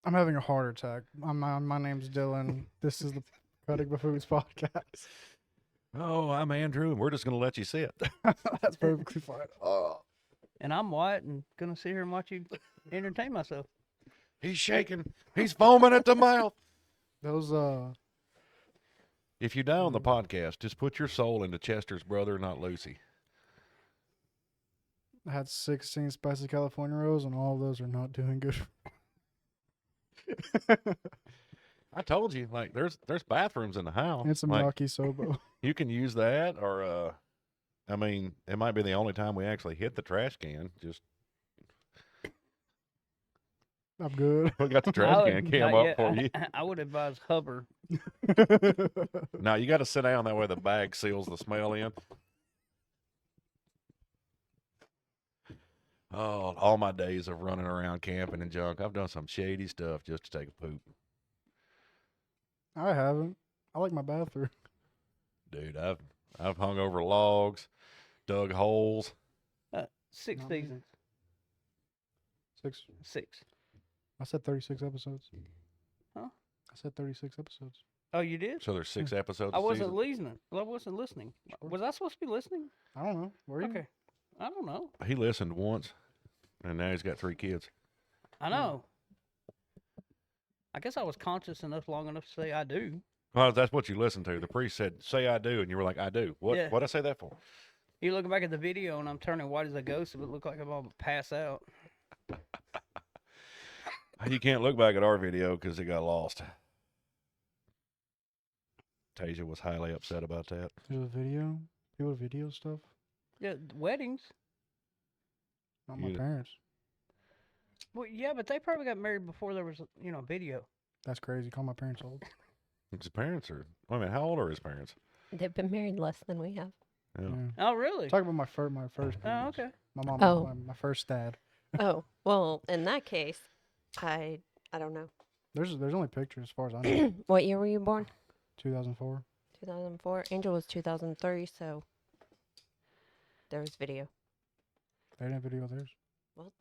I'm having a heart attack. My name's Dylan. This is the Cunning Buffoons podcast. Oh, I'm Andrew, and we're just going to let you sit. That's perfectly fine. Oh. And I'm Wyatt and gonna sit here and watch you entertain myself. He's shaking. He's foaming at the mouth. Those, If you die on the podcast, just put your soul into Chester's brother, not Lucy. I had 16 spicy California rolls, and all of those are not doing good. I told you, like, there's bathrooms in the house. It's a like, yakisoba. you can use that, or I mean, it might be the only time we actually hit the trash can. Just I'm good. we got the trash can came up for you. I would advise hover. No, you got to sit down, that way the bag seals the smell in. Oh, all my days of running around camping and junk, I've done some shady stuff just to take a poop. I haven't. I like my bathroom. Dude, I've hung over logs, dug holes. 6 Not seasons. 6. 6. I said 36 episodes. Huh? I said 36 episodes. Oh, you did? So there's 6 episodes. I a wasn't season. listening. I wasn't listening. Was I supposed to be listening? I don't know. Were you? Okay. I don't know. He listened once, and now he's got 3 kids. I know. I guess I was conscious enough long enough to say I do. Well, that's what you listened to. The priest said, "Say I do," and you were like, "I do." What? Yeah. What'd I say that for? You're looking back at the video and I'm turning white as a ghost. It would look like I'm about to pass out. You can't look back at our video because it got lost. Tasia was highly upset about that. There's a video. People video stuff. Yeah, weddings. Not my You- parents. Well, yeah, but they probably got married before there was, video. That's crazy. Call my parents old. His parents are. I mean, how old are his parents? They've been married less than we have. Yeah. Yeah. Oh, really? Talk about my first Oh, parents. okay. My mom. Oh. My first dad. Oh, well, in that case, I don't know. There's only pictures as far as I know. What year were you born? 2004. 2004. Angel was 2003, so there was video. They didn't video theirs. Well,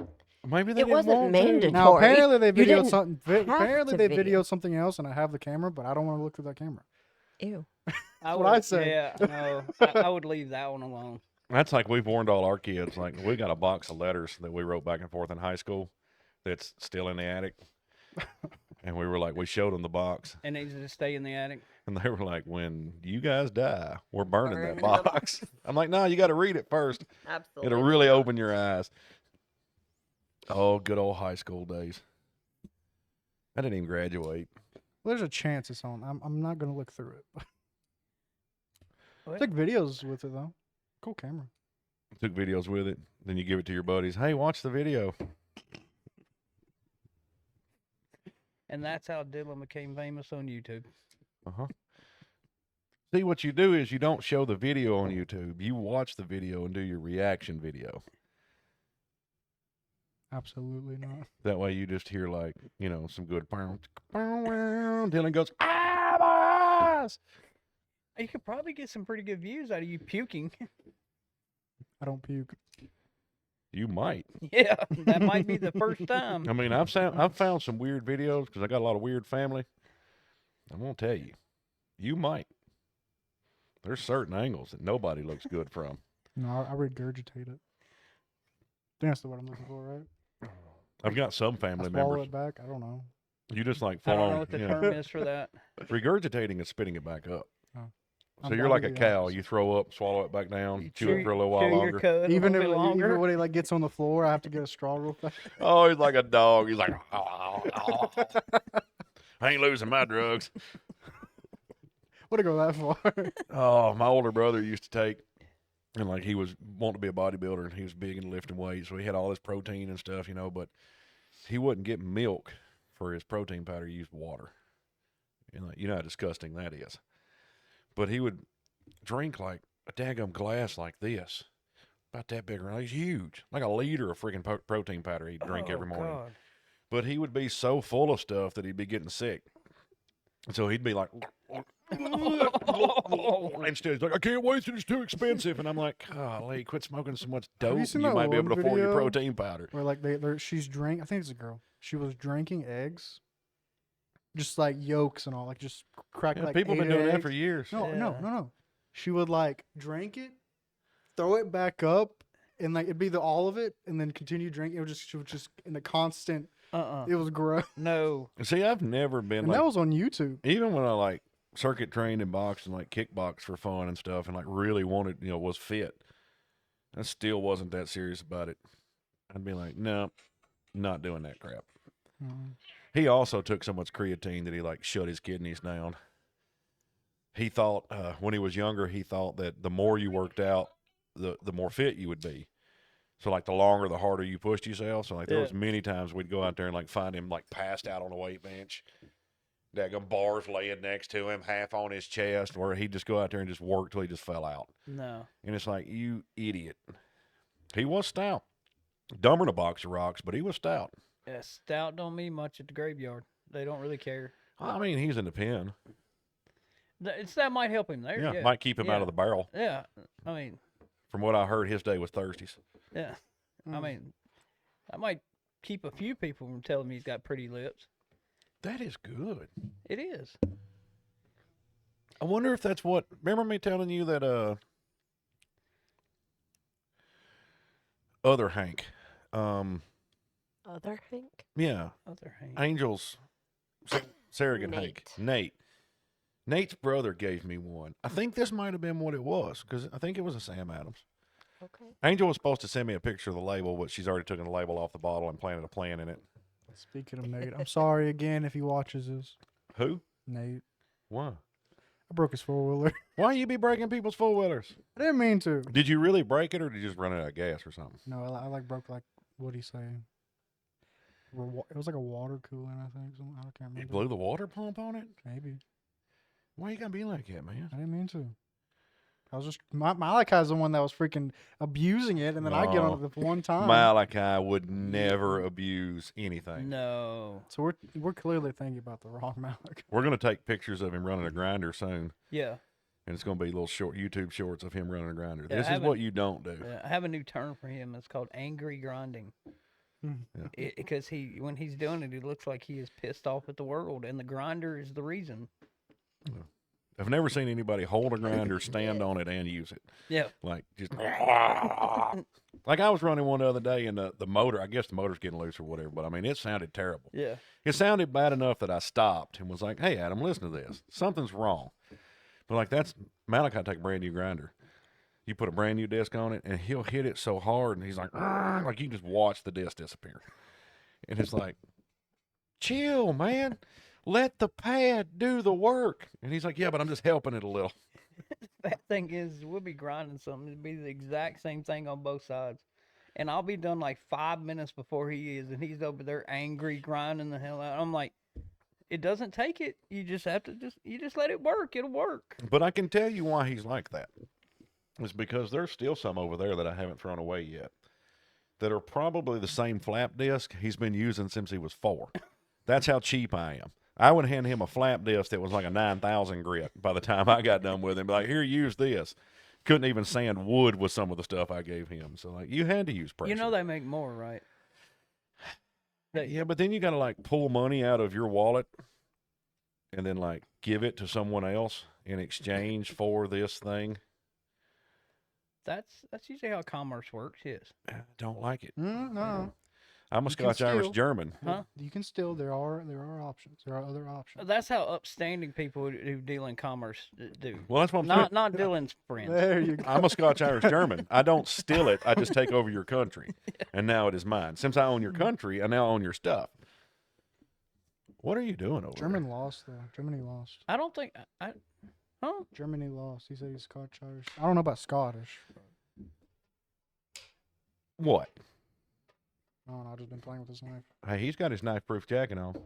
Maybe they it didn't wasn't want to. mandatory. Now apparently they You videoed didn't something. have Apparently to they video. videoed something else, and I have the camera, but I don't want to look through that camera. Ew. That's what I said. Yeah, no, I would leave that one alone. That's like we've warned all our kids. Like, we got a box of letters that we wrote back and forth in high school that's still in the attic. And we were like, we showed them the box. It needs to stay in the attic. And they were like, when you guys die, we're burning Burning that the box. I'm like, no, you got to read it first. Absolutely. It'll really open your eyes. Oh, good old high school days. I didn't even graduate. Well, there's a chance it's on. I'm not gonna look through it. What? Take videos with it though. Cool camera. Took videos with it. Then you give it to your buddies. Hey, watch the video. And that's how Dylan became famous on YouTube. Uh-huh. See, what you do is you don't show the video on YouTube. You watch the video and do your reaction video. Absolutely not. That way you just hear, like, some good... Dylan goes, ah, boss! You could probably get some pretty good views out of you puking. I don't puke. You might. Yeah, that might be the first time. I mean, I've found some weird videos because I got a lot of weird family. I'm going to tell you, you might. There's certain angles that nobody looks good from. No, I regurgitate it. That's the what I'm looking for, right? I've got some I family swallow members. it back. I don't know. You just like I don't know follow. what the you term know. is for that. Regurgitating is spitting it back up. Oh. So I'm you're like a probably the cow. opposite. You throw up, swallow it back down, You chew it for a little while chew your longer. cud Even a if little bit longer. even when he gets on the floor, I have to get a straw real fast. Oh, he's like a dog. He's like, I ain't losing my drugs. Would it go that far? Oh, my older brother used to take, and like he was wanting to be a bodybuilder, and he was big into lifting weights, so he had all this protein and stuff, but he wouldn't get milk for his protein powder. He used water. And like, you know how disgusting that is. But he would drink like a daggum glass like this, about that big around. He's huge, like a liter of freaking protein powder he'd drink every morning. God. But he would be so full of stuff that he'd be getting sick. So he'd be like, instead he's like, I can't waste it, it's too expensive. And I'm like, golly, quit smoking so much Have dope. you You seen that might be able one to afford your video? protein powder. Where like she's drink. I think it's a girl. She was drinking eggs just like yolks and all, like just crack Yeah, like people have 8 been doing that eggs. for years. No, no, Yeah. no, no. She would like drink it, throw it back up, and like it'd be all of it, and then continue drinking. She would just in a constant. It was gross, No. See, I've never been and like, that was on YouTube. even when I like circuit trained and boxed and like kickbox for fun and stuff, and like really wanted, was fit. I still wasn't that serious about it. I'd be like, no, not doing that crap. Mm. He also took so much creatine that he like shut his kidneys down. He thought when he was younger, he thought that the more you worked out, the more fit you would be. So like the longer, the harder you pushed yourself. So like there was many times we'd go out there and like find him like passed out on a weight bench. Daggum bars laying next to him, half on his chest, where he'd just go out there and just work till he just fell out. No. And it's like, you idiot. He was stout. Dumber than a box of rocks, but he was stout. Yeah, stout don't mean much at the graveyard. They don't really care. I mean, he's in the pen. That might help him there. Yeah, Yeah. might keep him out of the barrel. Yeah. I mean, From what I heard, his day was Thursdays. yeah. I mean, that might keep a few people from telling me he's got pretty lips. That is good. It is. I wonder if that's what. Remember me telling you that other Hank, Other Hank? yeah, Other hand. Angel's surrogate Hank, Nate. Nate's brother gave me one. I think this might have been what it was because I think it was a Sam Adams. Okay. Angel was supposed to send me a picture of the label, but she's already taken the label off the bottle and planted a plant in it. Speaking of Nate, I'm sorry again if he watches this. Who? Nate, Why? I broke his 4-wheeler. Why you be breaking people's 4-wheelers? I didn't mean to. Did you really break it, or did you just run out of gas or something? No, I like broke like what'd he say? It was like a water coolant, I think. I can't remember. You blew the water pump on it? Maybe. Why you gotta be like that, man? I didn't mean to. I was just Malachi's the one that was freaking abusing it, and then I get on it the one time. Malachi would never abuse anything. No. So we're clearly thinking about the wrong Malachi. We're gonna take pictures of him running a grinder soon, Yeah. and it's gonna be little short YouTube shorts of him running a grinder. Yeah, This is what you don't do. Yeah, I have a new term for him. It's called angry grinding. Hmm. Because when he's doing it, he looks like he is pissed off at the world, and the grinder is the reason. I've never seen anybody hold a grinder, stand on it, and use it. Yeah. Like just like I was running one the other day, and the motor. I guess the motor's getting loose or whatever. But I mean, it sounded terrible. Yeah. It sounded bad enough that I stopped and was like, "Hey, Adam, listen to this. Something's wrong." But like that's Malachi take a brand new grinder. You put a brand new disc on it, and he'll hit it so hard, and he's like you can just watch the disc disappear. And it's like, chill, man. Let the pad do the work. And he's like, yeah, but I'm just helping it a little. That thing is, we'll be grinding something. It'll be the exact same thing on both sides. And I'll be done like 5 minutes before he is, and he's over there angry, grinding the hell out. I'm like, it doesn't take it. You just have to you just let it work. It'll work. But I can tell you why he's like that. It's because there's still some over there that I haven't thrown away yet that are probably the same flap disc he's been using since he was 4. That's how cheap I am. I would hand him a flap disc that was like a 9,000 grit by the time I got done with him. Like, here, use this. Couldn't even sand wood with some of the stuff I gave him. So, like, you had to use pressure. You know they make more, right? Yeah, but then you got to, like, pull money out of your wallet and then, like, give it to someone else in exchange for this thing. That's usually how commerce works. Yes. I don't like it. No. I'm a You can Scotch-Irish steal. German. Huh? You can still. There are options. There are other options. That's how upstanding people who deal in commerce do. Well, that's what I'm saying. Not Dylan's friends. There you go. I'm a Scotch-Irish German. I don't steal it. I just take over your country, and now it is mine. Since I own your country, I now own your stuff. What are you doing over German lost though. Germany lost. I don't think. Huh? Germany lost. He said he's Scotch Irish. I don't know about Scottish. there? What? I don't know. I've just been playing with this knife. Hey, he's got his knife-proof jacket on. You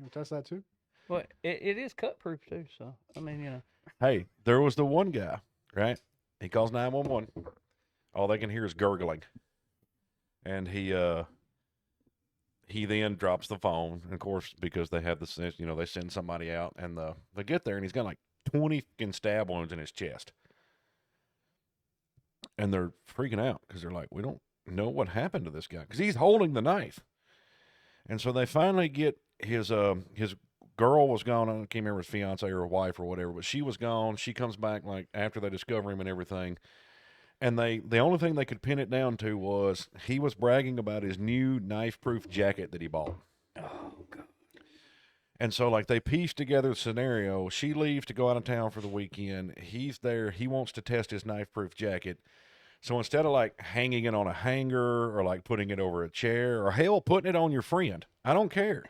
want to test that too? Well, it is cut proof too. So I mean, you know. Hey, there was the one guy, right? He calls 911. All they can hear is gurgling, and he then drops the phone. And of course, because they have the, they send somebody out, and they get there, and he's got like 20 fucking stab wounds in his chest, and they're freaking out because they're like, we don't know what happened to this guy because he's holding the knife. And so they finally get his girl was gone. I can't remember his fiance or wife or whatever, but she was gone. She comes back like after they discover him and everything. And the only thing they could pin it down to was he was bragging about his new knife-proof jacket that he bought. Oh God. And so, like, they pieced together the scenario. She leaves to go out of town for the weekend. He's there. He wants to test his knife-proof jacket. So instead of, like, hanging it on a hanger or, like, putting it over a chair or, hell, putting it on your friend, I don't care.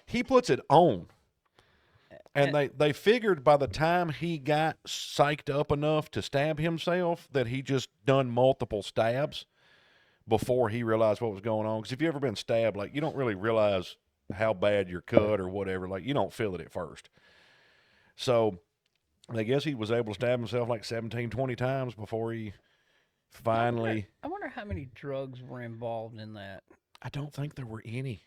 He puts it on. And they figured by the time he got psyched up enough to stab himself that he just done multiple stabs before he realized what was going on. Because if you've ever been stabbed, like, you don't really realize how bad you're cut or whatever. Like, you don't feel it at first. So I guess he was able to stab himself like 17, 20 times before he finally... I wonder how many drugs were involved in that. I don't think there were any.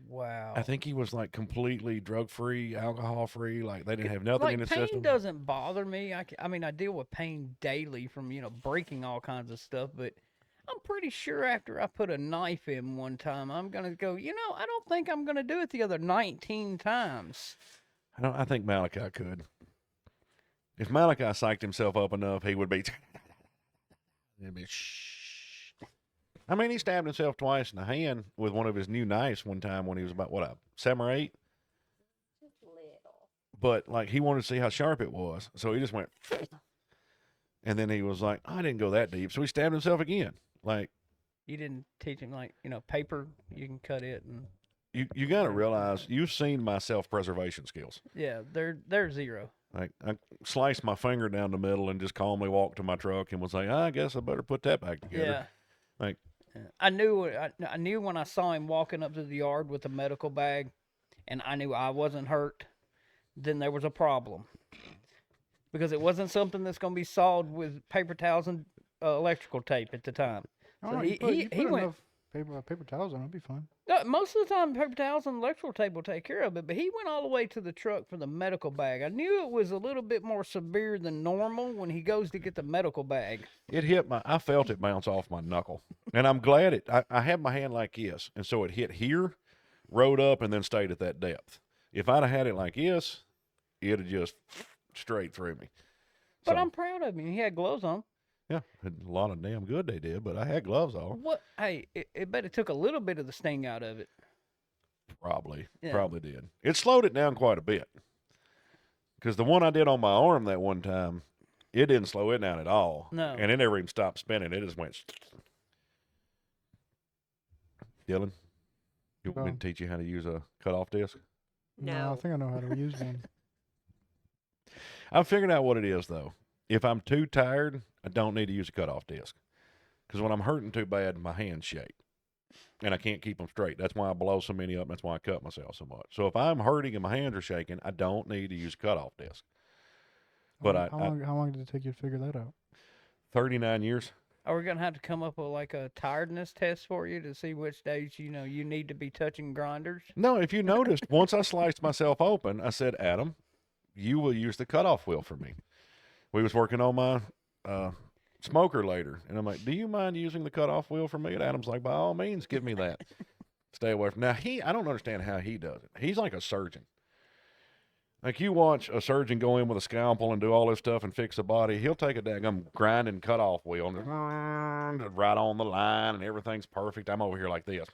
Wow. I think he was like completely drug-free, alcohol-free. Like, they didn't have nothing in his pain system. doesn't bother me. I mean, I deal with pain daily from, breaking all kinds of stuff, but I'm pretty sure after I put a knife in one time, I'm going to go, I don't think I'm going to do it the other 19 times. I think Malachi could. If Malachi psyched himself up enough, he would be... He'd be shh. I mean, he stabbed himself twice in the hand with one of his new knives one time when he was about, 7 or 8? Just little. But, like, he wanted to see how sharp it was. So he just went... And then he was like, I didn't go that deep. So he stabbed himself again. Like... You didn't teach him, like, paper, you can cut it. And You got to realize, you've seen my self-preservation skills. yeah, they're zero. Like, I sliced my finger down the middle and just calmly walked to my truck and was like, I guess I better put that back together. Yeah. Like... I knew when I saw him walking up to the yard with a medical bag, and I knew I wasn't hurt, then there was a problem. Because it wasn't something that's going to be solved with paper towels and electrical tape at the time. So You put enough paper towels on, it'll be fine. Most of the time, paper towels and electrical tape will take care of it, but he went all the way to the truck for the medical bag. I knew it was a little bit more severe than normal when he goes to get the medical bag. I felt it bounce off my knuckle. And I'm glad I had my hand like this, and so it hit here, rode up, and then stayed at that depth. If I'd have had it like this, it'd have just straight through me. But I'm proud of him. He had gloves on. Yeah, a lot of damn good they did, but I had gloves on. What? Hey, it bet it took a little bit of the sting out of it. Probably Yeah. did. It slowed it down quite a bit. Because the one I did on my arm that one time, it didn't slow it down at all. No. And it never even stopped spinning. It just went. Dylan, you want me to teach you how to use a cutoff disc? No. I think I know how to use one. I figured out what it is, though. If I'm too tired, I don't need to use a cutoff disc. Because when I'm hurting too bad, my hands shake. And I can't keep them straight. That's why I blow so many up. That's why I cut myself so much. So if I'm hurting and my hands are shaking, I don't need to use a cutoff disc. But how long did it take you to figure that out? 39 years. Are we going to have to come up with like a tiredness test for you to see which days, you need to be touching grinders? No, if you noticed, once I sliced myself open, I said, Adam, you will use the cutoff wheel for me. We was working on my smoker later, and I'm like, do you mind using the cutoff wheel for me? And Adam's like, by all means, give me that. Stay away from... Now, I don't understand how he does it. He's like a surgeon. Like, you watch a surgeon go in with a scalpel and do all this stuff and fix a body, he'll take a daggum grinding cutoff wheel and just right on the line, and everything's perfect. I'm over here like this.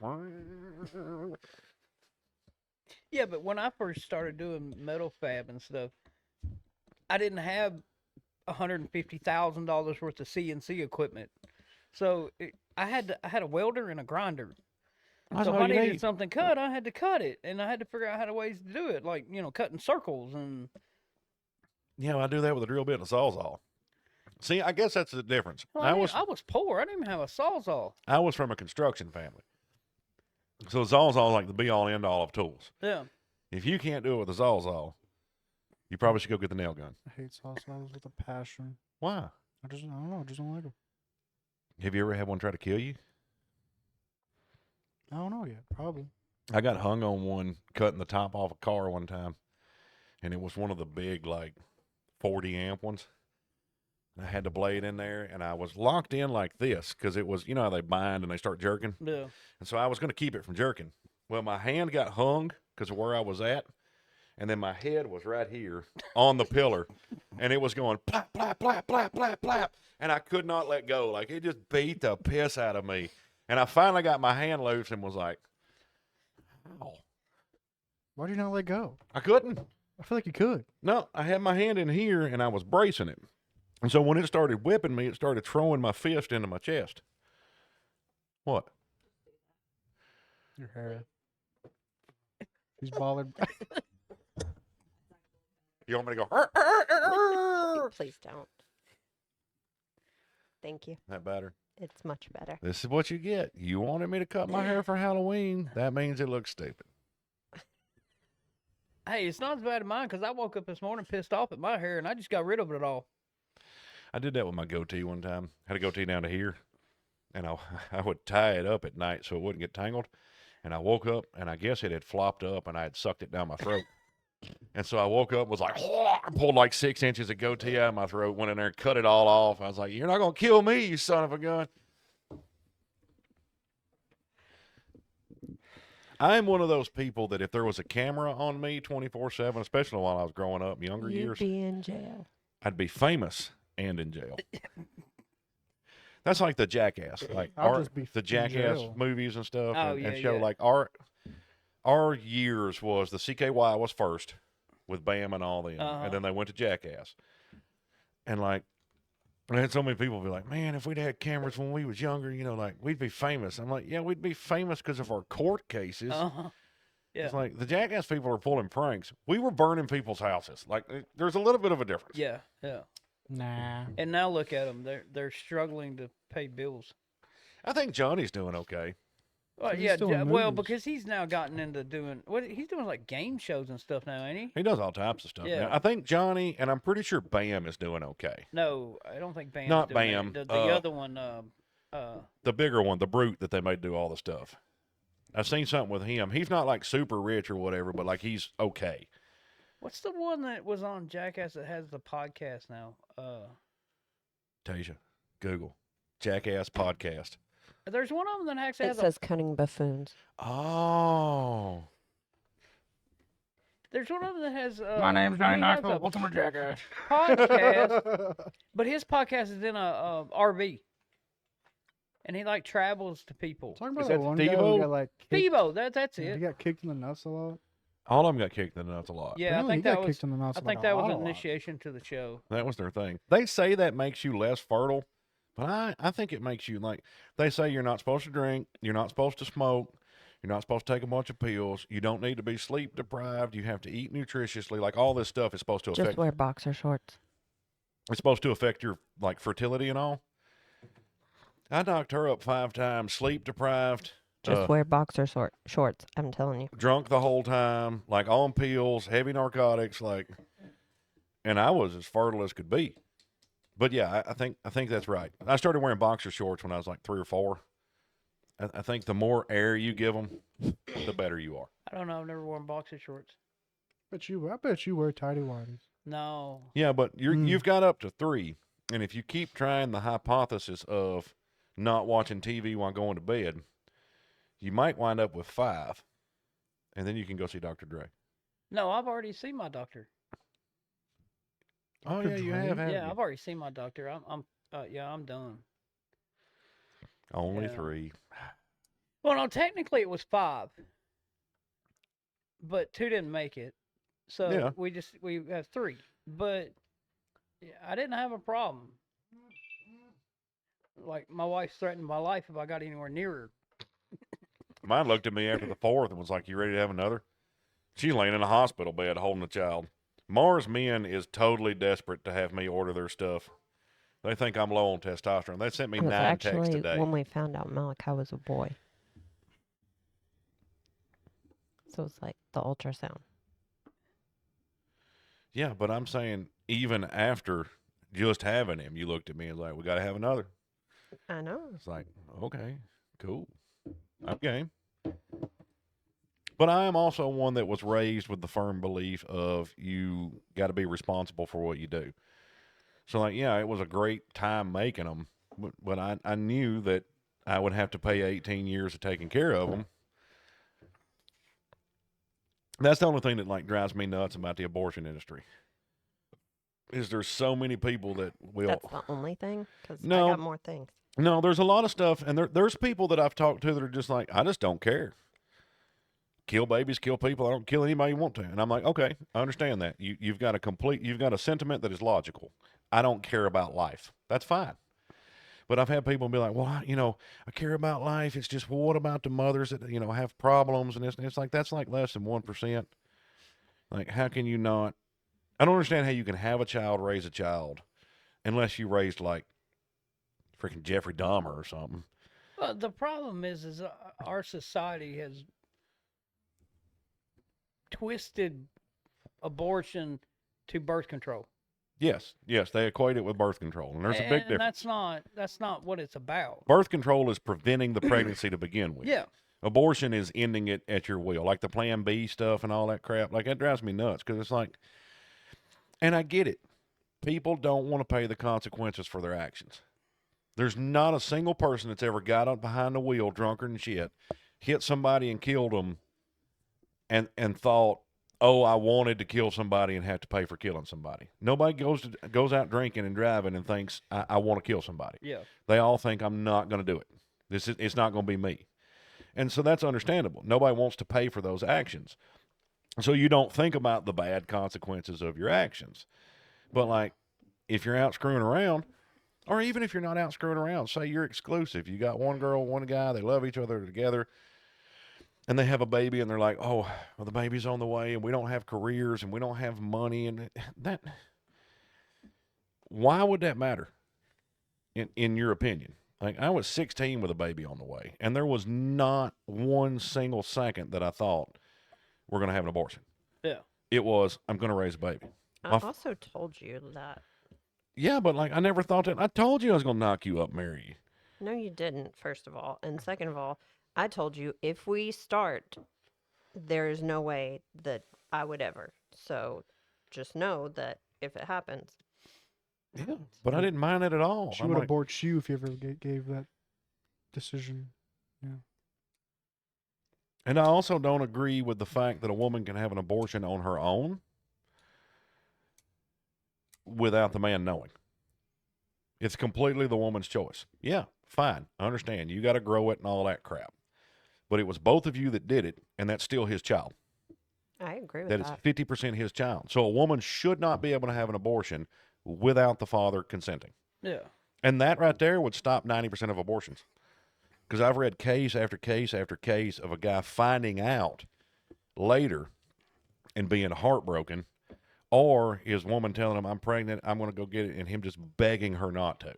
Yeah, but when I first started doing metal fab and stuff, I didn't have $150,000 worth of CNC equipment, so I had a welder and a grinder. So if I needed something cut, I had to cut it, and I had to figure out how to ways to do it, like cutting circles and. Yeah, I do that with a drill bit and a sawzall. See, I guess that's the difference. Well, I was poor. I didn't even have a sawzall. I was from a construction family, so sawzall is like the be all end all of tools. Yeah. If you can't do it with a sawzall, you probably should go get the nail gun. I hate sawzalls with a passion. Why? I don't know. I just don't like them. Have you ever had one try to kill you? I don't know yet. Probably. I got hung on one cutting the top off a car one time, and it was one of the big, like, 40 amp ones. I had the blade in there, and I was locked in like this because it was, how they bind and they start jerking. Yeah. And so I was going to keep it from jerking. Well, my hand got hung because of where I was at. And then my head was right here on the pillar, and it was going plap, plap, plap, plap, plap, plap. And I could not let go. Like, it just beat the piss out of me. And I finally got my hand loose and was like, ow. Why do you not let go? I couldn't. I feel like you could. No, I had my hand in here, and I was bracing it. And so when it started whipping me, it started throwing my fist into my chest. What? Your hair. He's bothered. You want me to go? Please don't. Thank you. That better? It's much better. This is what you get. You wanted me to cut my hair for Halloween. That means it looks stupid. Hey, it's not as bad as mine because I woke up this morning pissed off at my hair and I just got rid of it all. I did that with my goatee one time. Had a goatee down to here, and I would tie it up at night so it wouldn't get tangled. And I woke up, and I guess it had flopped up, and I had sucked it down my throat. And so I woke up, was like, I pulled like 6 inches of goatee out of my throat, went in there and cut it all off. I was like, you're not going to kill me, you son of a gun. I'm one of those people that if there was a camera on me 24/7, especially while I was growing up, younger years, You'd be in jail. I'd be famous and in jail. That's like the Jackass, like I'll just be the in Jackass jail. movies and stuff, Oh, and yeah, show yeah. like our years was the CKY was first with Bam and all them, and then they went to Jackass, and like I had so many people be like, man, if we'd had cameras when we was younger, you know, like we'd be famous. I'm like, yeah, we'd be famous because of our court cases. Yeah. It's like the Jackass people are pulling pranks. We were burning people's houses. Like there's a little bit of a difference. Yeah. Nah. And now look at them. They're struggling to pay bills. I think Johnny's doing okay. Well, He's yeah, still in well, movies. because he's now gotten into doing he's doing like game shows and stuff now, ain't he? He does all types of stuff. Yeah. Now. I think Johnny, and I'm pretty sure Bam is doing okay. No, I don't think Bam's Not doing Bam, that. The other one, The bigger one, the brute that they made do all the stuff. I've seen something with him. He's not like super rich or whatever, but like he's okay. what's the one that was on Jackass that has the podcast now? Tasia, Google Jackass podcast. There's one of them that actually It has says Cunning Buffoons. Oh, there's one of them that has. My name's Johnny he has a Knoxville. Ultimate Jackass. podcast, but his podcast is in a RV, and he like travels to people. Talking Is about that that one guy Steve-O? who got like kicked, Devo, that's he it. got kicked in the nuts a lot. all of them got kicked in the nuts a lot. Yeah, I Apparently think he that got was. kicked in the nuts. I like think a that was lot, an a lot. initiation to the show. That was their thing. They say that makes you less fertile, but I think it makes you like they say you're not supposed to drink, you're not supposed to smoke, you're not supposed to take a bunch of pills, you don't need to be sleep deprived, you have to eat nutritiously, like all this stuff is supposed to Just affect wear boxer shorts. it's supposed to affect your like fertility and all. I knocked her up 5 times, sleep deprived, Just wear boxer shorts. I'm telling you. drunk the whole time, like on pills, heavy narcotics, like, and I was as fertile as could be. But yeah, I think that's right. I started wearing boxer shorts when I was like 3 or 4. I think the more air you give them, the better you are. I don't know. I've never worn boxer shorts. I bet you wear tighty whities. No. Yeah, but you've got up to 3, and if you keep trying the hypothesis of not watching TV while going to bed, you might wind up with 5, and then you can go see Dr. Dre. No, I've already seen my doctor. Oh Dr. yeah, you Dre? have. haven't Yeah, you? I've already seen my doctor. I'm done. Only Yeah. 3. Well, no, technically it was 5, but 2 didn't make it, so Yeah. we have 3. But yeah, I didn't have a problem. Like my wife threatened my life if I got anywhere near her. Mine looked at me after the 4th and was like, "You ready to have another?" She's laying in a hospital bed holding a child. Mars Men is totally desperate to have me order their stuff. They think I'm low on testosterone. They sent me It was 9 texts actually today. when we found out Malachi was a boy. So it's like the ultrasound. Yeah, but I'm saying even after just having him, you looked at me and was like, "We got to have another." I know. It's like, okay, cool. I'm game. But I am also one that was raised with the firm belief of you got to be responsible for what you do. So, like, yeah, it was a great time making them, but I knew that I would have to pay 18 years of taking care of them. That's the only thing that like drives me nuts about the abortion industry. Is there's so many people that will. That's the only thing? Because No. I got more things. No, there's a lot of stuff, and there's people that I've talked to that are just like, I just don't care. Kill babies, kill people. I don't kill anybody you want to. And I'm like, okay, I understand that. You've got a sentiment that is logical. I don't care about life. That's fine. But I've had people be like, well, I care about life. It's just, well, what about the mothers that, have problems? And it's like, that's like less than 1%. Like, how can you not? I don't understand how you can have a child, raise a child, unless you raised like freaking Jeffrey Dahmer or something. Well, the problem is our society has twisted abortion to birth control. Yes, they equate it with birth control, and there's a big difference. That's not what it's about. Birth control is preventing the pregnancy to begin with. Yeah. Abortion is ending it at your will, like the Plan B stuff and all that crap. Like, that drives me nuts because it's like, and I get it. People don't want to pay the consequences for their actions. There's not a single person that's ever got up behind the wheel, drunk and shit, hit somebody and killed them, and thought, oh, I wanted to kill somebody and have to pay for killing somebody. Nobody goes out drinking and driving and thinks, I want to kill somebody. Yeah. They all think, I'm not going to do it. It's not going to be me. And so that's understandable. Nobody wants to pay for those actions. So you don't think about the bad consequences of your actions. But, like, if you're out screwing around, or even if you're not out screwing around, say you're exclusive. You got one girl, one guy, they love each other together, and they have a baby, and they're like, oh, well, the baby's on the way, and we don't have careers, and we don't have money, and that. Why would that matter, in your opinion? Like, I was 16 with a baby on the way, and there was not one single second that I thought we're going to have an abortion. Yeah. It was, I'm going to raise a baby. I also told you that. Yeah, but, like, I never thought that. I told you I was going to knock you up, marry you. No, you didn't, first of all. And second of all, I told you if we start, there is no way that I would ever. So just know that if it happens. Yeah, but I didn't mind it at all. She would abort you if you ever gave that decision. Yeah. And I also don't agree with the fact that a woman can have an abortion on her own without the man knowing. It's completely the woman's choice. Yeah, fine. I understand. You got to grow it and all that crap. But it was both of you that did it, and that's still his child. I agree with that. That is 50% his child. So a woman should not be able to have an abortion without the father consenting. Yeah. And that right there would stop 90% of abortions. Because I've read case after case after case of a guy finding out later and being heartbroken, or his woman telling him, I'm pregnant, I'm going to go get it, and him just begging her not to.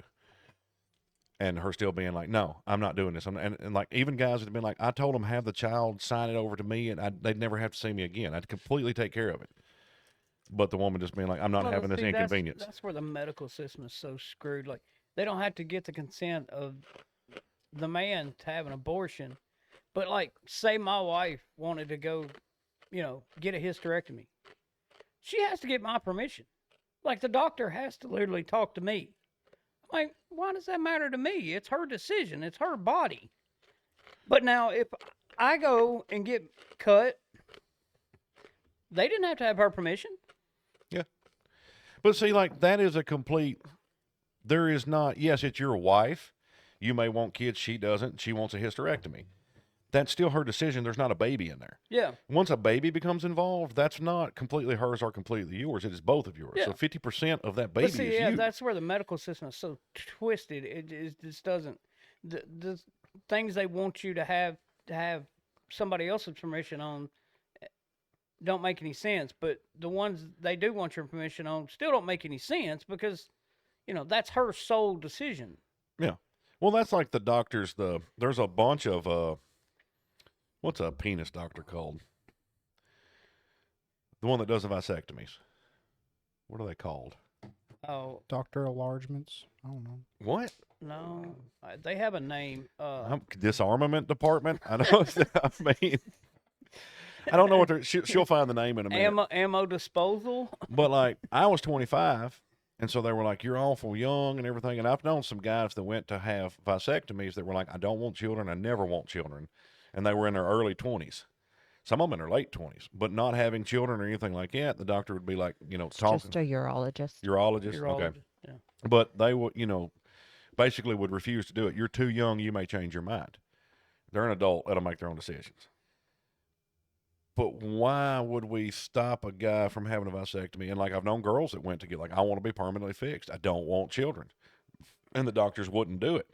And her still being like, no, I'm not doing this. And like, even guys that have been like, I told them have the child sign it over to me, and they'd never have to see me again. I'd completely take care of it. But the woman just being like, I'm not having this inconvenience. That's where the medical system is so screwed. Like, they don't have to get the consent of the man to have an abortion. But, like, say my wife wanted to go, get a hysterectomy. She has to get my permission. Like, the doctor has to literally talk to me. Like, why does that matter to me? It's her decision. It's her body. But now, if I go and get cut, they didn't have to have her permission. Yeah. But see, like, that is a complete, there is not, yes, it's your wife. You may want kids. She doesn't. She wants a hysterectomy. That's still her decision. There's not a baby in there. Yeah. Once a baby becomes involved, that's not completely hers or completely yours. It is both of yours. Yeah. So 50% of that baby is you. That's where the medical system is so twisted. It just doesn't. The things they want you to have somebody else's permission on don't make any sense. But the ones they do want your permission on still don't make any sense because, that's her sole decision. Yeah. Well, that's like the doctors. There's a bunch of what's a penis doctor called? The one that does the vasectomies. What are they called? Oh, Doctor enlargements. I don't know. What? No, they have a name. Disarmament department. I know. I mean, I don't know what they're. She'll find the name in a minute. Ammo disposal. But like, I was 25. And so they were like, you're awful young and everything. And I've known some guys that went to have vasectomies that were like, I don't want children. I never want children. And they were in their early 20s. Some of them in their late 20s, but not having children or anything like that. The doctor would be like, talking. Just a urologist. Urologist? Okay. Yeah. But they would, basically would refuse to do it. You're too young. You may change your mind. They're an adult. Let them make their own decisions. But why would we stop a guy from having a vasectomy? And like I've known girls that went to get I want to be permanently fixed. I don't want children. And the doctors wouldn't do it.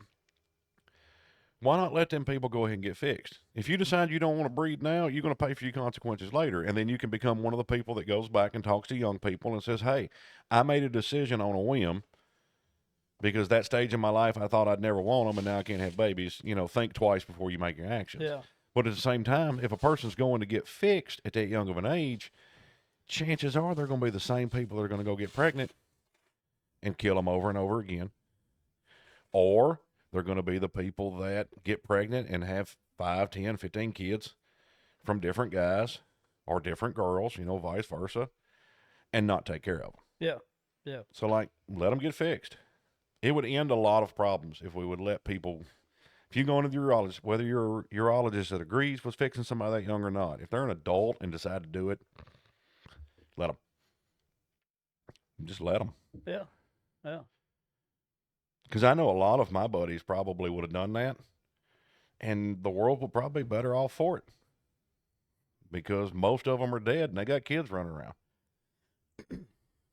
Why not let them people go ahead and get fixed? If you decide you don't want to breed now, you're going to pay for your consequences later. And then you can become one of the people that goes back and talks to young people and says, hey, I made a decision on a whim because that stage in my life I thought I'd never want them and now I can't have babies. Think twice before you make your actions. Yeah. But at the same time, if a person's going to get fixed at that young of an age, chances are they're going to be the same people that are going to go get pregnant and kill them over and over again. Or they're going to be the people that get pregnant and have 5, 10, 15 kids from different guys or different girls, vice versa, and not take care of them. Yeah. Yeah. So, let them get fixed. It would end a lot of problems if we would let people, if you go into the urologist, whether you're a urologist that agrees with fixing somebody that young or not, if they're an adult and decide to do it, let them. Just let them. Yeah. Yeah. Because I know a lot of my buddies probably would have done that, and the world would probably be better off for it. Because most of them are dead, and they got kids running around.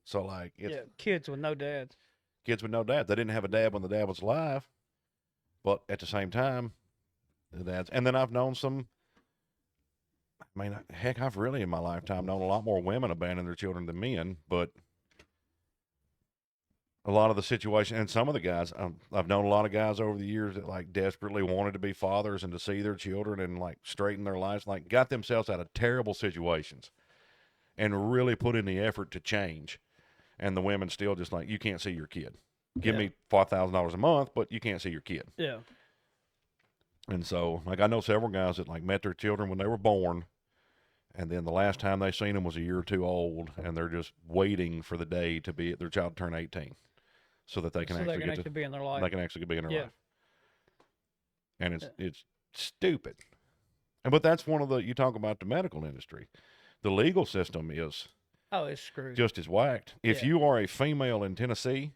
So, it's kids with no dads. Kids with no dad. They didn't have a dad when the dad was alive, but at the same time, the dads. And then I've known heck, I've really in my lifetime known a lot more women abandon their children than men, but a lot of the situation, and some of the guys, I've known a lot of guys over the years that desperately wanted to be fathers and to see their children and straighten their lives, got themselves out of terrible situations and really put in the effort to change. And the women still just you can't see your kid. Give me $5,000 a month, but you can't see your kid. Yeah. And so I know several guys that met their children when they were born. And then the last time they seen them was a year or two old, and they're just waiting for the day to be their child turn 18. So that they can actually be in their life. They can actually be in their Yeah. life. And it's stupid. But that's one of you talk about the medical industry. The legal system is it's screwed. just as whacked. If you are a female in Tennessee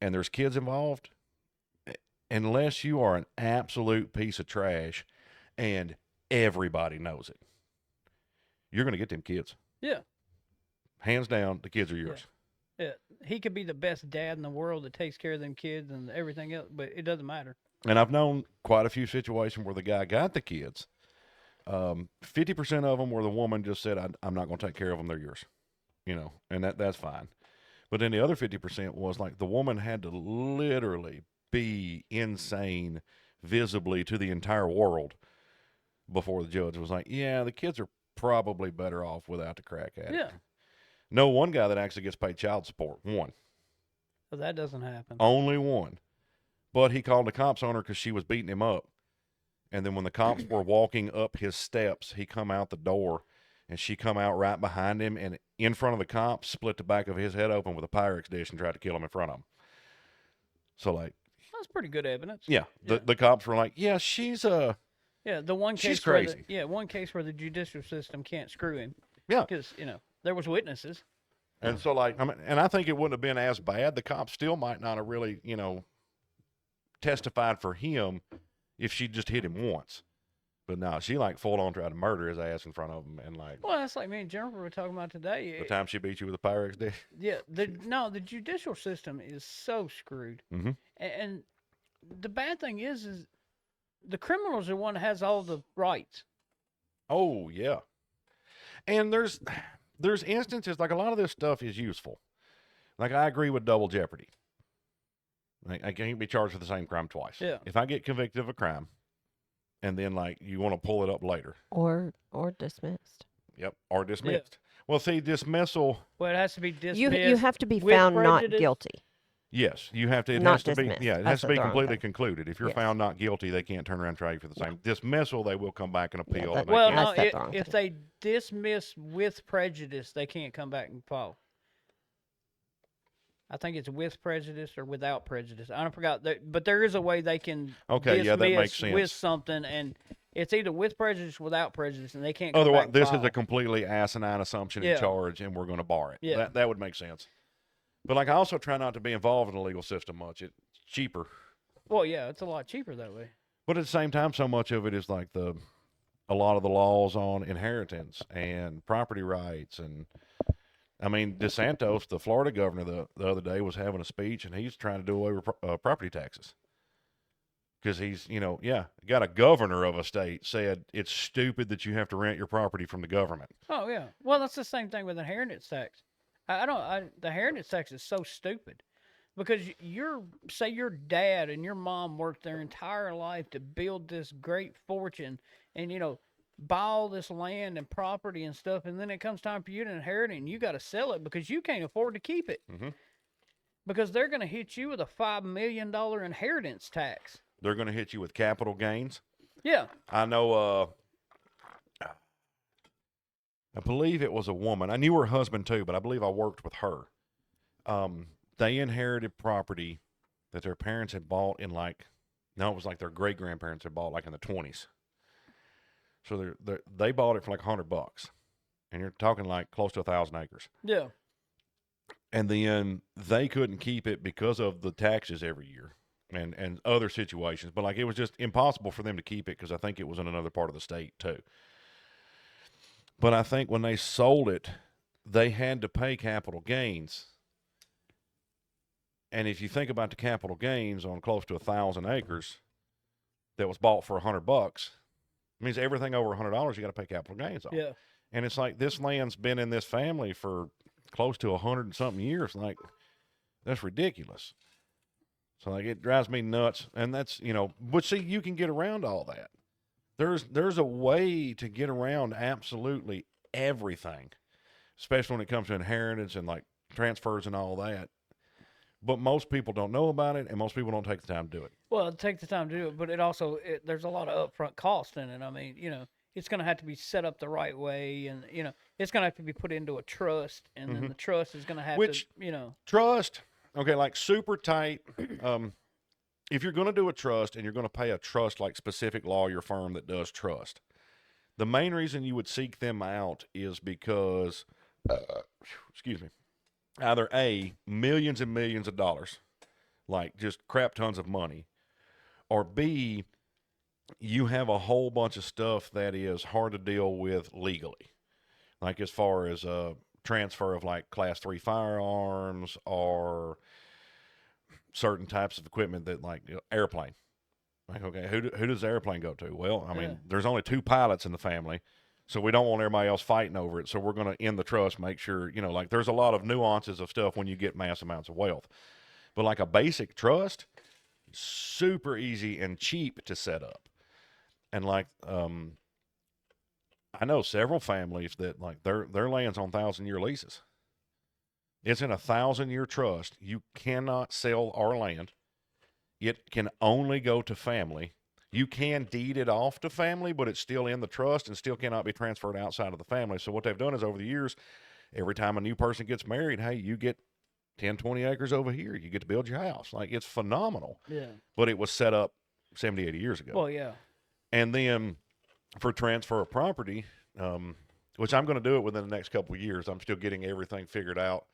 and there's kids involved, unless you are an absolute piece of trash and everybody knows it, you're going to get them kids. Yeah. Hands down, the kids are yours. Yeah, he could be the best dad in the world that takes care of them kids and everything else, but it doesn't matter. And I've known quite a few situations where the guy got the kids. 50% of them where the woman just said, I'm not going to take care of them, they're yours. And that's fine. But then the other 50% was the woman had to literally be insane visibly to the entire world before the judge was the kids are probably better off without the crack addict. Yeah. No, one guy that actually gets paid child support. One. Well, that doesn't happen. Only one. But he called the cops on her because she was beating him up. And then when the cops were walking up his steps, he come out the door, and she come out right behind him, and in front of the cops, split the back of his head open with a Pyrex dish and tried to kill him in front of him. So, that's pretty good evidence. Yeah. The cops were she's the one case she's crazy. One case where the judicial system can't screw him. Yeah. Because, there was witnesses. And so, and I think it wouldn't have been as bad. The cops still might not have really, testified for him if she just hit him once. But no, she full on tried to murder his ass in front of him, and Well, that's like me and Jennifer were talking about today. the time she beat you with a Pyrex dish. Yeah, the judicial system is so screwed. Mm-hmm. And the bad thing is the criminals are the one that has all the rights. Oh yeah, and there's instances a lot of this stuff is useful. I agree with double jeopardy. I can't be charged for the same crime twice. Yeah. If I get convicted of a crime, and then you want to pull it up later, Or dismissed. Yep, or dismissed. Well, see, dismissal. Well, it has to be dismissed. You have to be with found not prejudice. guilty. Yes, you have to. It Not has to dismissed. be. Yeah, it That's has to be the wrong completely thing. concluded. If you're Yes. found not guilty, they can't turn around and try you for the same dismissal. They will come back and Yeah, appeal. that- and they Well, can't- no, That's the wrong if thing. they dismiss with prejudice, they can't come back and file. I think it's with prejudice or without prejudice. I don't forgot, but there is a way they can Okay, yeah, that makes dismiss with sense. something, and It's either with prejudice, without prejudice, and they can't. Go Otherwise, back this is file. a completely asinine assumption and charge, and we're going to bar it. Yeah. That would make sense. But like, I also try not to be involved in the legal system much. It's cheaper. Well, yeah, it's a lot cheaper that way. But at the same time, so much of it is like a lot of the laws on inheritance and property rights. And I mean, DeSantis, the Florida governor, the other day was having a speech, and he's trying to do away with property taxes. Because he's, got a governor of a state said it's stupid that you have to rent your property from the government. Oh, yeah. Well, that's the same thing with inheritance tax. The inheritance tax is so stupid. Because say your dad and your mom worked their entire life to build this great fortune and, buy all this land and property and stuff, and then it comes time for you to inherit it, and you got to sell it because you can't afford to keep it. Mm-hmm. Because they're going to hit you with a $5 million inheritance tax. They're going to hit you with capital gains. Yeah. I know, I believe it was a woman. I knew her husband too, but I believe I worked with her. They inherited property that their parents had bought it was like their great-grandparents had bought like in the 20s. So they bought it for like $100, and you're talking like close to 1,000 acres. Yeah. And then they couldn't keep it because of the taxes every year and other situations. But like, it was just impossible for them to keep it because I think it was in another part of the state too. But I think when they sold it, they had to pay capital gains. And if you think about the capital gains on close to 1,000 acres that was bought for $100, it means everything over $100 you got to pay capital gains on. Yeah. And it's like, this land's been in this family for close to 100 and something years. Like, that's ridiculous. So like, it drives me nuts. And that's, but see, you can get around all that. There's a way to get around absolutely everything, especially when it comes to inheritance and like transfers and all that. But most people don't know about it, and most people don't take the time to do it. Well, take the time to do it, but there's a lot of upfront cost in it. I mean, it's going to have to be set up the right way, and it's going to have to be put into a trust, and then the trust is going to have to. Trust, okay, like super tight. If you're going to do a trust and you're going to pay a trust like specific lawyer firm that does trust, the main reason you would seek them out is because, excuse me, either A, millions and millions of dollars, like just crap tons of money, or B, you have a whole bunch of stuff that is hard to deal with legally. Like as far as transfer of like class 3 firearms or certain types of equipment that like airplane. Like, okay, who does the airplane go to? Well, I mean, there's only 2 pilots in the family. So we don't want everybody else fighting over it. So we're going to end the trust, make sure, like there's a lot of nuances of stuff when you get mass amounts of wealth. But like a basic trust, super easy and cheap to set up. And like, I know several families that like their land's on 1,000-year leases. It's in a 1,000-year trust. You cannot sell our land. It can only go to family. You can deed it off to family, but it's still in the trust and still cannot be transferred outside of the family. So what they've done is over the years, every time a new person gets married, hey, you get 10, 20 acres over here. You get to build your house. Like, it's phenomenal. Yeah. But it was set up 70, 80 years ago. Well, yeah. And then for transfer of property, which I'm going to do it within the next couple of years. I'm still getting everything figured out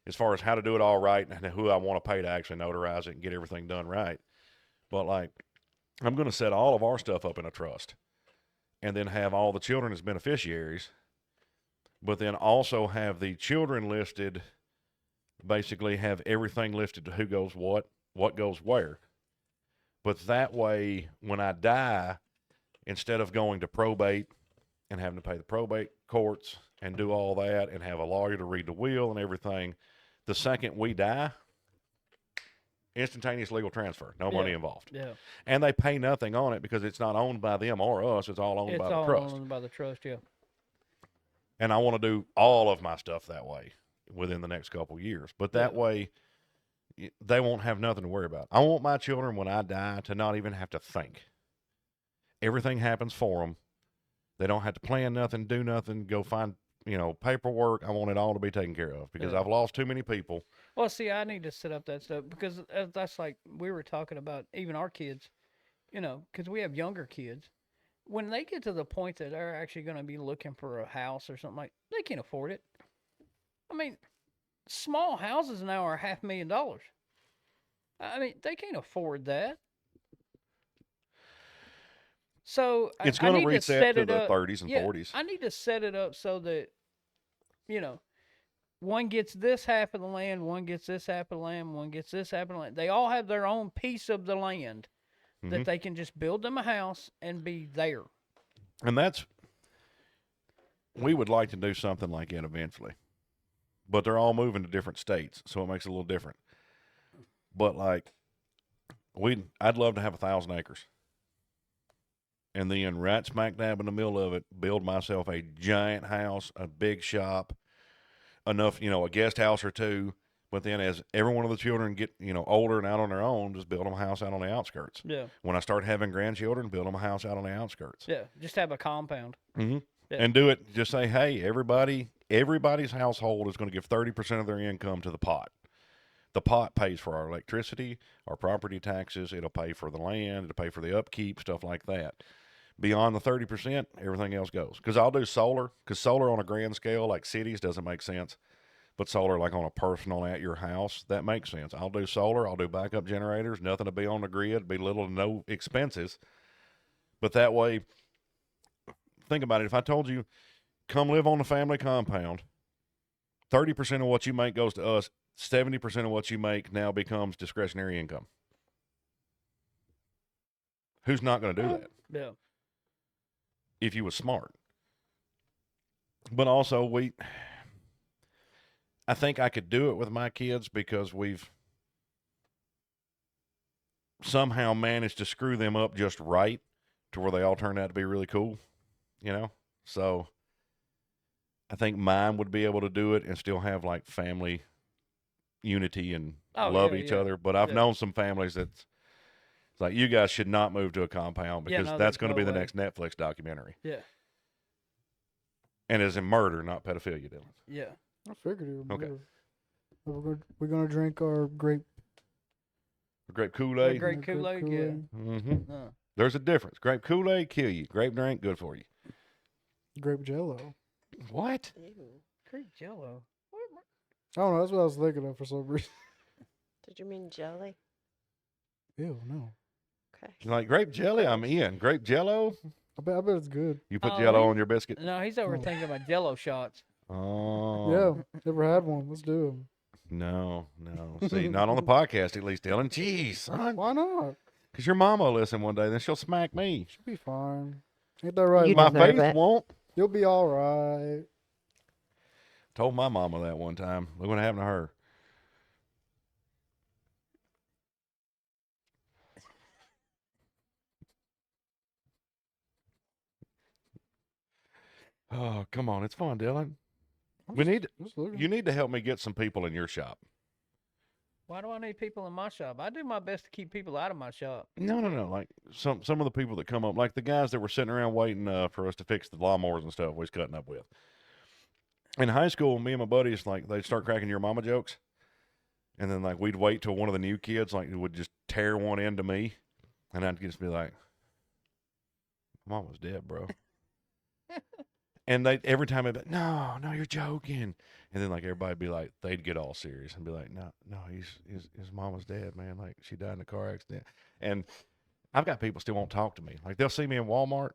as far as how to do it all right and who I want to pay to actually notarize it and get everything done right. But like, I'm going to set all of our stuff up in a trust and then have all the children as beneficiaries, but then also have the children listed, basically have everything listed to who goes what goes where. But that way, when I die, instead of going to probate and having to pay the probate courts and do all that and have a lawyer to read the will and everything, the second we die, instantaneous legal transfer, no money involved. Yeah. And they pay nothing on it because it's not owned by them or us. It's all owned by the trust. It's all owned by the trust, yeah. And I want to do all of my stuff that way within the next couple of years. But that way, they won't have nothing to worry about. I want my children, when I die, to not even have to think. Everything happens for them. They don't have to plan nothing, do nothing, go find, paperwork. I want it all to be taken care of because I've lost too many people. Well, see, I need to set up that stuff because that's like we were talking about even our kids, because we have younger kids. when they get to the point that they're actually going to be looking for a house or something, like, they can't afford it. I mean, small houses now are $500,000. I mean, they can't afford that. So It's I going to need to reset set to it the up. 30s and Yeah, 40s. I need to set it up so that, you know, one gets this half of the land, one gets this half of the land, one gets this half of the land. They all have their own piece of the land that they can just build them a house and be there. And we would like to do something like that eventually. But they're all moving to different states, so it makes it a little different. But like, I'd love to have 1,000 acres. And then right smack dab in the middle of it, build myself a giant house, a big shop, enough, a guest house or two. But then as every one of the children get, older and out on their own, just build them a house out on the outskirts. Yeah. When I start having grandchildren, build them a house out on the outskirts. Yeah. Just have a compound. Mm-hmm. Yeah. And do it, just say, hey, everybody's household is going to give 30% of their income to the pot. The pot pays for our electricity, our property taxes. It'll pay for the land. It'll pay for the upkeep, stuff like that. Beyond the 30%, everything else goes. Because I'll do solar, because solar on a grand scale, like cities, doesn't make sense. But solar, like on a personal at your house, that makes sense. I'll do solar. I'll do backup generators. Nothing to be on the grid. Be little to no expenses. But that way, think about it. If I told you, come live on the family compound, 30% of what you make goes to us. 70% of what you make now becomes discretionary income. Who's not going to do that? Yeah. If you was smart. But also, I think I could do it with my kids because we've somehow managed to screw them up just right to where they all turn out to be really cool, So I think mine would be able to do it and still have like family unity and love each other. But I've known some families that's it's like, you guys should not move to a compound because that's going to be the next Netflix documentary. Yeah. And as in murder, not pedophilia, Dylan. Yeah. I figured it would be. Okay. We're gonna drink our grape Kool-Aid. Grape Kool-Aid, yeah. Mm-hmm. There's a difference. Grape Kool-Aid, kill you. Grape drink, good for you. grape Jello. What? Grape Jello. I don't know. That's what I was thinking of for some reason. Did you mean jelly? Ew, no. Okay. Like grape jelly, I'm in. Grape Jello? I bet it's good. You put Jello on your biscuit? No, he's overthinking about Jello shots. Oh. Yeah, never had one. Let's do them. No. See, not on the podcast, at least, Dylan. Jeez, son. Why not? Because your mama will listen one day, then she'll smack me. She'll be fine. Ain't that right? You My deserve face it. won't. You'll be all right. Told my mama that one time. Look what happened to her. Oh, come on. It's fun, Dylan. You need to help me get some people in your shop. Why do I need people in my shop? I do my best to keep people out of my shop. No. Like some of the people that come up, like the guys that were sitting around waiting for us to fix the lawnmowers and stuff we was cutting up with. In high school, me and my buddies, like, they'd start cracking your mama jokes. And then, like, we'd wait till one of the new kids, like, would just tear one into me. And I'd just be like, Mama's dead, bro. And every time I'd be like, no, you're joking. And then, like, everybody'd be like, they'd get all serious and be like, no, his mama's dead, man. Like, she died in a car accident. And I've got people still won't talk to me. Like, they'll see me in Walmart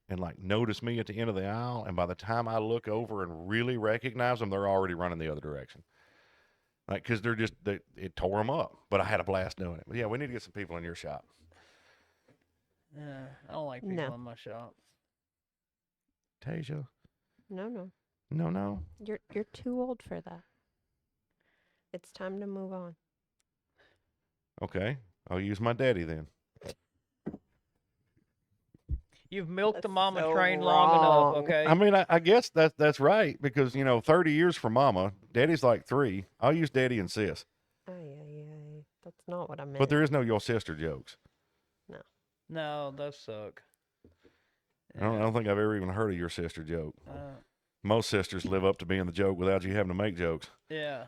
and, like, notice me at the end of the aisle. And by the time I look over and really recognize them, they're already running the other direction. Like, because it tore them up. But I had a blast doing it. But, yeah, we need to get some people in your shop. I don't like people in my shop. Tasia. No. No. You're too old for that. It's time to move on. Okay. I'll use my daddy then. You've milked the That's mama so train long enough, wrong. okay? I mean, I guess that's right because, 30 years for mama, daddy's like 3. I'll use daddy and sis. Ay. That's not what I meant. But there is no your sister jokes. No, those suck. I don't think I've ever even heard of your sister joke. Most sisters live up to being the joke without you having to make jokes. Yeah.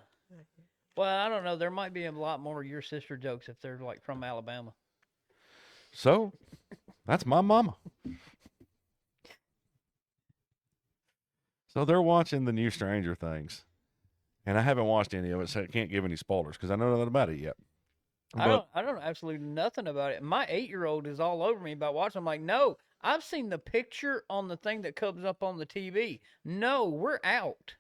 Well, I don't know. There might be a lot more of your sister jokes if they're, like, from Alabama. So, that's my mama. So they're watching the new Stranger Things, and I haven't watched any of it, so I can't give any spoilers because I know nothing about it yet. I don't know absolutely nothing about it. My 8-year-old is all over me about watching. I'm like, no, I've seen the picture on the thing that comes up on the TV. No, we're out.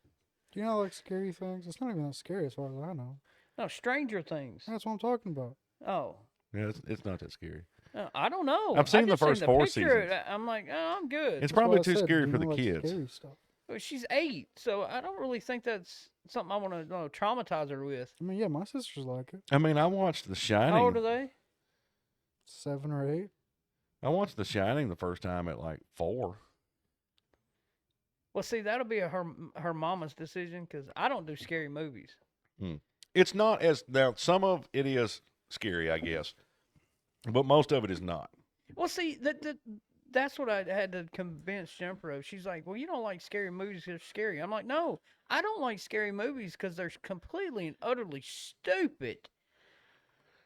Do you know like scary things? It's not even that scary as far as I know. No, Stranger Things. That's what I'm talking about. Oh. Yeah, it's not that scary. I don't know. I've seen the just first the 4 picture. seasons. I'm like, oh, I'm good. It's That's probably why I too said, scary do for you the know, like, kids. Scary stuff. Well, she's 8, so I don't really think that's something I want to traumatize her with. I mean, yeah, my sisters like it. I mean, I watched The How old are Shining. they? 7 or 8. I watched The Shining the first time at like 4. Well, see, that'll be her mama's decision because I don't do scary movies. It's not as now. Some of it is scary, I guess, but most of it is not. Well, see, that's what I had to convince Jennifer of. She's like, well, you don't like scary movies because they're scary. I'm like, no, I don't like scary movies because they're completely and utterly stupid.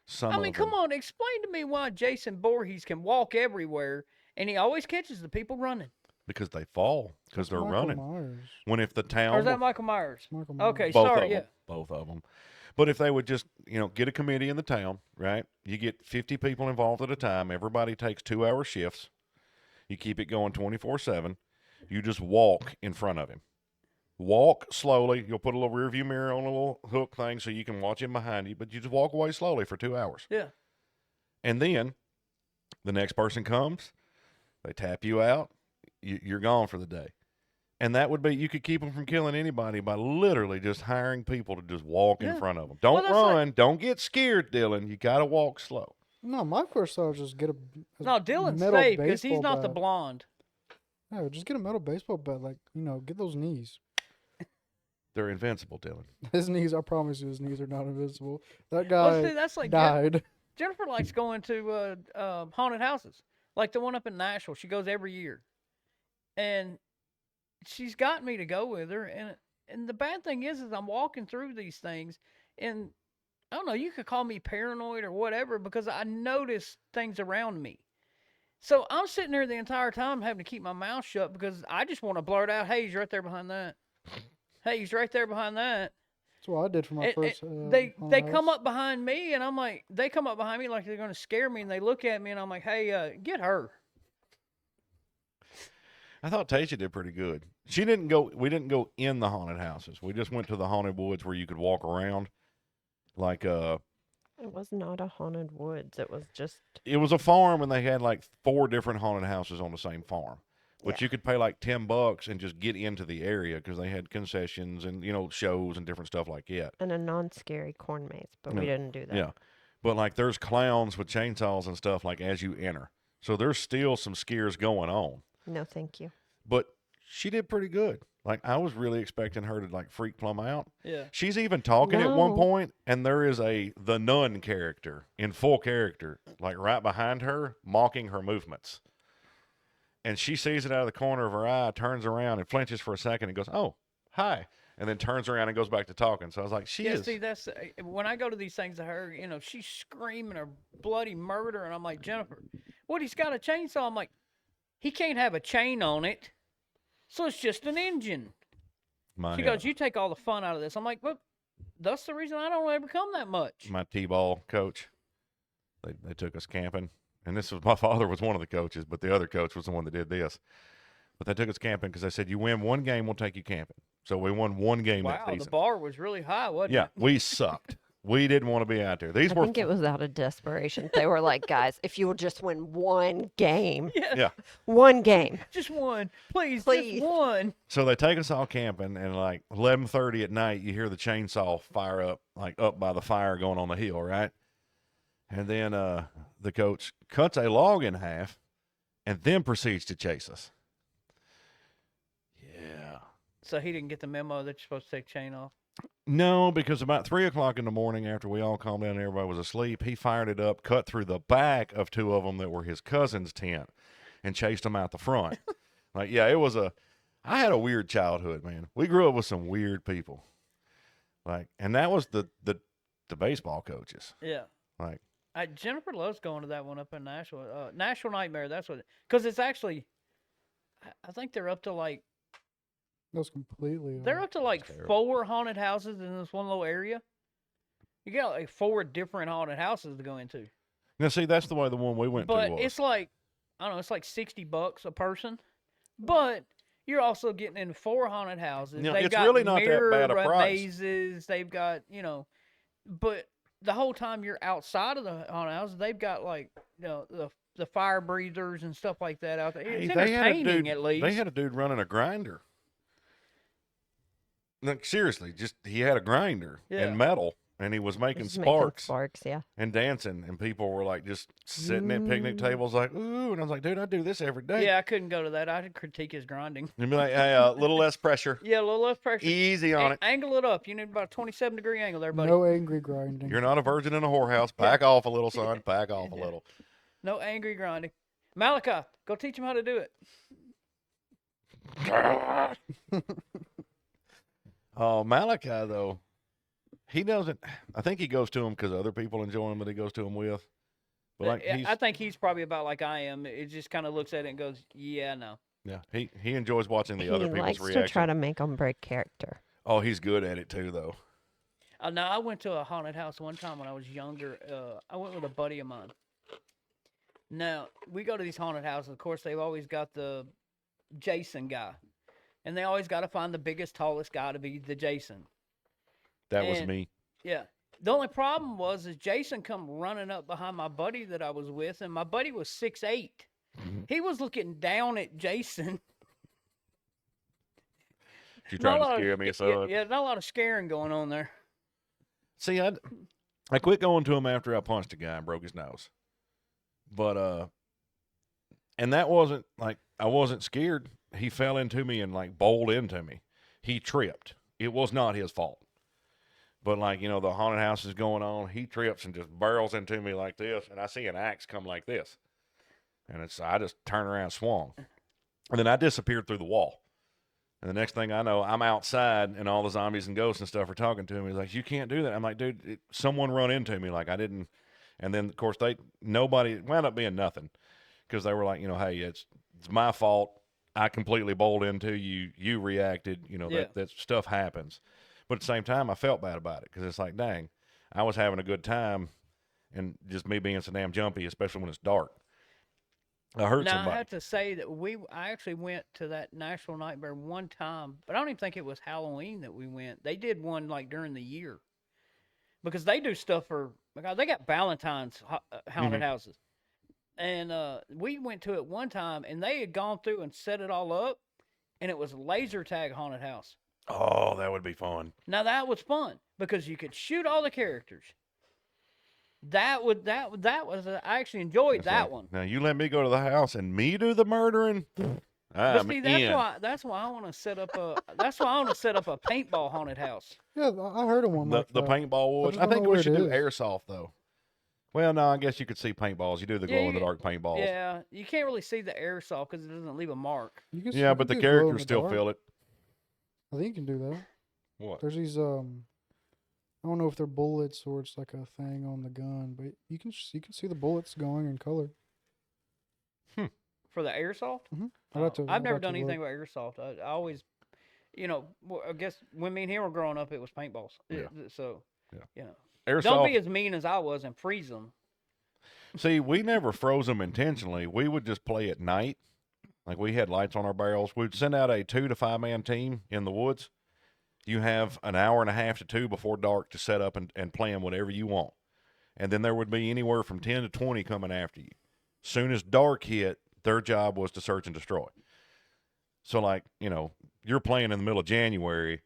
Some I mean, of come them. on, explain to me why Jason Voorhees can walk everywhere and he always catches the people running. Because they fall because they're Michael running. Myers. When if the town Or is that Michael Myers? Michael Myers. Okay, both sorry, of yeah. them, both of them. But if they would just get a committee in the town, right? You get 50 people involved at a time. Everybody takes 2-hour shifts. You keep it going 24/7. You just walk in front of him. Walk slowly. You'll put a little rear view mirror on a little hook thing so you can watch him behind you, but you just walk away slowly for 2 hours. Yeah. And then the next person comes, they tap you out, you're gone for the day. And that would be, you could keep them from killing anybody by literally just hiring people to just walk in Yeah. front of them. Don't that's run. Don't get scared, Dylan. You got to walk slow. No, my first thought was just get a No, Dylan's metal safe because he's baseball not the bat. blonde. No, just get a metal baseball bat. Like, get those knees. They're invincible, Dylan. His knees, I promise you, his knees are not invincible. That Well, guy see, that's like died. Jennifer likes going to haunted houses, like the one up in Nashville. She goes every year, and she's got me to go with her. And the bad thing is I'm walking through these things, and I don't know. You could call me paranoid or whatever because I notice things around me. So I'm sitting there the entire time having to keep my mouth shut because I just want to blurt out, "Hey, he's right there behind that. Hey, he's right there behind that." That's what I did for my And first. they haunted come house. up behind me, and I'm like, they come up behind me like they're going to scare me, and they look at me, and I'm like, hey, get her. I thought Tasha did pretty good. We didn't go in the haunted houses. We just went to the haunted woods where you could walk around. Like, It was not a haunted woods. It was just. it was a farm and they had like 4 different haunted houses on the same farm. But Yeah. you could pay like $10 and just get into the area because they had concessions and, shows and different stuff like that. And a non-scary corn maze, but we Yeah. didn't do that. Yeah. But like there's clowns with chainsaws and stuff like as you enter. So there's still some scares going on. No, thank you. But she did pretty good. Like I was really expecting her to like freak plumb out. Yeah. She's even talking at one No. point, and there is the nun character in full character, like right behind her, mocking her movements. And she sees it out of the corner of her eye, turns around and flinches for a second and goes, "Oh, hi," and then turns around and goes back to talking. So I was like, "She is." See, that's when I go to these things to her, she's screaming her bloody murder, and I'm like, Jennifer, what? He's got a chainsaw. I'm like, he can't have a chain on it, so it's just an engine. She goes, you take all the fun out of this. I'm like, well, that's the reason I don't ever come that much. My t-ball coach, they took us camping, and my father was one of the coaches, but the other coach was the one that did this. But they took us camping because they said, you win one game, we'll take you camping. So we won one game that Wow, season. the bar was really high, wasn't Yeah, it? we sucked. We didn't want to be out there. These I were think it was out of desperation. They were like, guys, if you will just win one game, yeah. one game. Just one, please, Please. just one. So they take us all camping, and like 11:30 at night, you hear the chainsaw fire up, like up by the fire going on the hill, right? And then the coach cuts a log in half, and then proceeds to chase us. Yeah. So he didn't get the memo that you're supposed to take chain off. No, because about 3 o'clock in the morning, after we all calmed down and everybody was asleep, he fired it up, cut through the back of 2 of them that were his cousin's tent, and chased them out the front. Like, yeah, I had a weird childhood, man. We grew up with some weird people. Like, and that was the baseball coaches. Yeah. Like, Jennifer loves going to that one up in Nashville. Nashville Nightmare, that's what, because it's actually, I think they're up to like That was completely. They're up to like terrible. 4 haunted houses in this one little area. You got like 4 different haunted houses to go into. Now, see, that's the way the one we went to But was. it's like, I don't know, it's like $60 a person. But you're also getting in 4 haunted houses. You know, They've it's got really not that bad a mirror price. mazes. They've got, but the whole time you're outside of the haunted houses, they've got like, the fire breathers and stuff like that out there. It's entertaining, at least. They had a dude running a grinder. Like, seriously, he had a grinder and metal, and he was making Just making sparks. Sparks, yeah. And dancing, and people were like just sitting at picnic tables, like, ooh. And I was like, dude, I do this every day. Yeah, I couldn't go to that. I'd critique his grinding. And be like, hey, a little less pressure. Yeah, a little less pressure. Easy on it. Angle it up. You need about a 27-degree angle there, buddy. No angry grinding. You're not a virgin in a whorehouse. Back off a little, son. Back off a little. No angry grinding. Malachi, go teach him how to do it. Oh, Malachi, though, he doesn't. I think he goes to him because other people enjoy him that he goes to him with. But like, I think he's probably about like I am. It just kind of looks at it and goes, yeah, no. Yeah, he enjoys watching the other He people's likes reaction. to try to make them break character. Oh, he's good at it too, though. Now, I went to a haunted house one time when I was younger. I went with a buddy of mine. Now, we go to these haunted houses. Of course, they've always got the Jason guy. And they always got to find the biggest, tallest guy to be the Jason. That was me. Yeah. The only problem was Jason come running up behind my buddy that I was with, and my buddy was 6'8". He was looking down at Jason. You trying to scare me, son? Yeah, not a lot of scaring going on there. See, I quit going to him after I punched a guy and broke his nose. But and that wasn't like I wasn't scared. He fell into me and like bowled into me. He tripped. It was not his fault. But like, the haunted house is going on. He trips and just barrels into me like this, and I see an axe come like this. And I just turned around and swung. And then I disappeared through the wall. And the next thing I know, I'm outside, and all the zombies and ghosts and stuff are talking to me. He's like, you can't do that. I'm like, dude, someone run into me. Like, I didn't. And then, of course, nobody, it wound up being nothing. Because they were like, hey, it's my fault. I completely bowled into you. You reacted. That stuff happens. But at the same time, I felt bad about it. Because it's like, dang, I was having a good time. And just me being so damn jumpy, especially when it's dark. I hurt somebody. I have to say that I actually went to that Nashville Nightmare one time, but I don't even think it was Halloween that we went. They did one like during the year because they do stuff they got Valentine's haunted houses. And we went to it one time, and they had gone through and set it all up, and it was a laser tag haunted house. Oh, that would be fun. Now that was fun because you could shoot all the characters. That was I actually enjoyed that one. Now you let me go to the house and me do the murdering. But see, that's why I want to set up a paintball haunted house. Yeah, I heard of one. The like that. paintball woods. I think we should do airsoft though. Well, no, I guess you could see paintballs. You do the glow in the dark paintballs. Yeah, you can't really see the airsoft because it doesn't leave a mark. Yeah, but the characters still feel it. I think you can do that. What? There's these I don't know if they're bullets or it's like a thing on the gun, but you can see the bullets going in color. For the airsoft? Mm-hmm. I've never done anything with airsoft. I always, I guess when me and him were growing up, it was paintballs. Yeah. So, Airsoft. Don't be as mean as I was and freeze them. See, we never froze them intentionally. We would just play at night. Like we had lights on our barrels. We'd send out a 2 to 5 man team in the woods. You have an hour and a half to 2 before dark to set up and plan whatever you want. And then there would be anywhere from 10 to 20 coming after you. Soon as dark hit, their job was to search and destroy. So like, you're playing in the middle of January.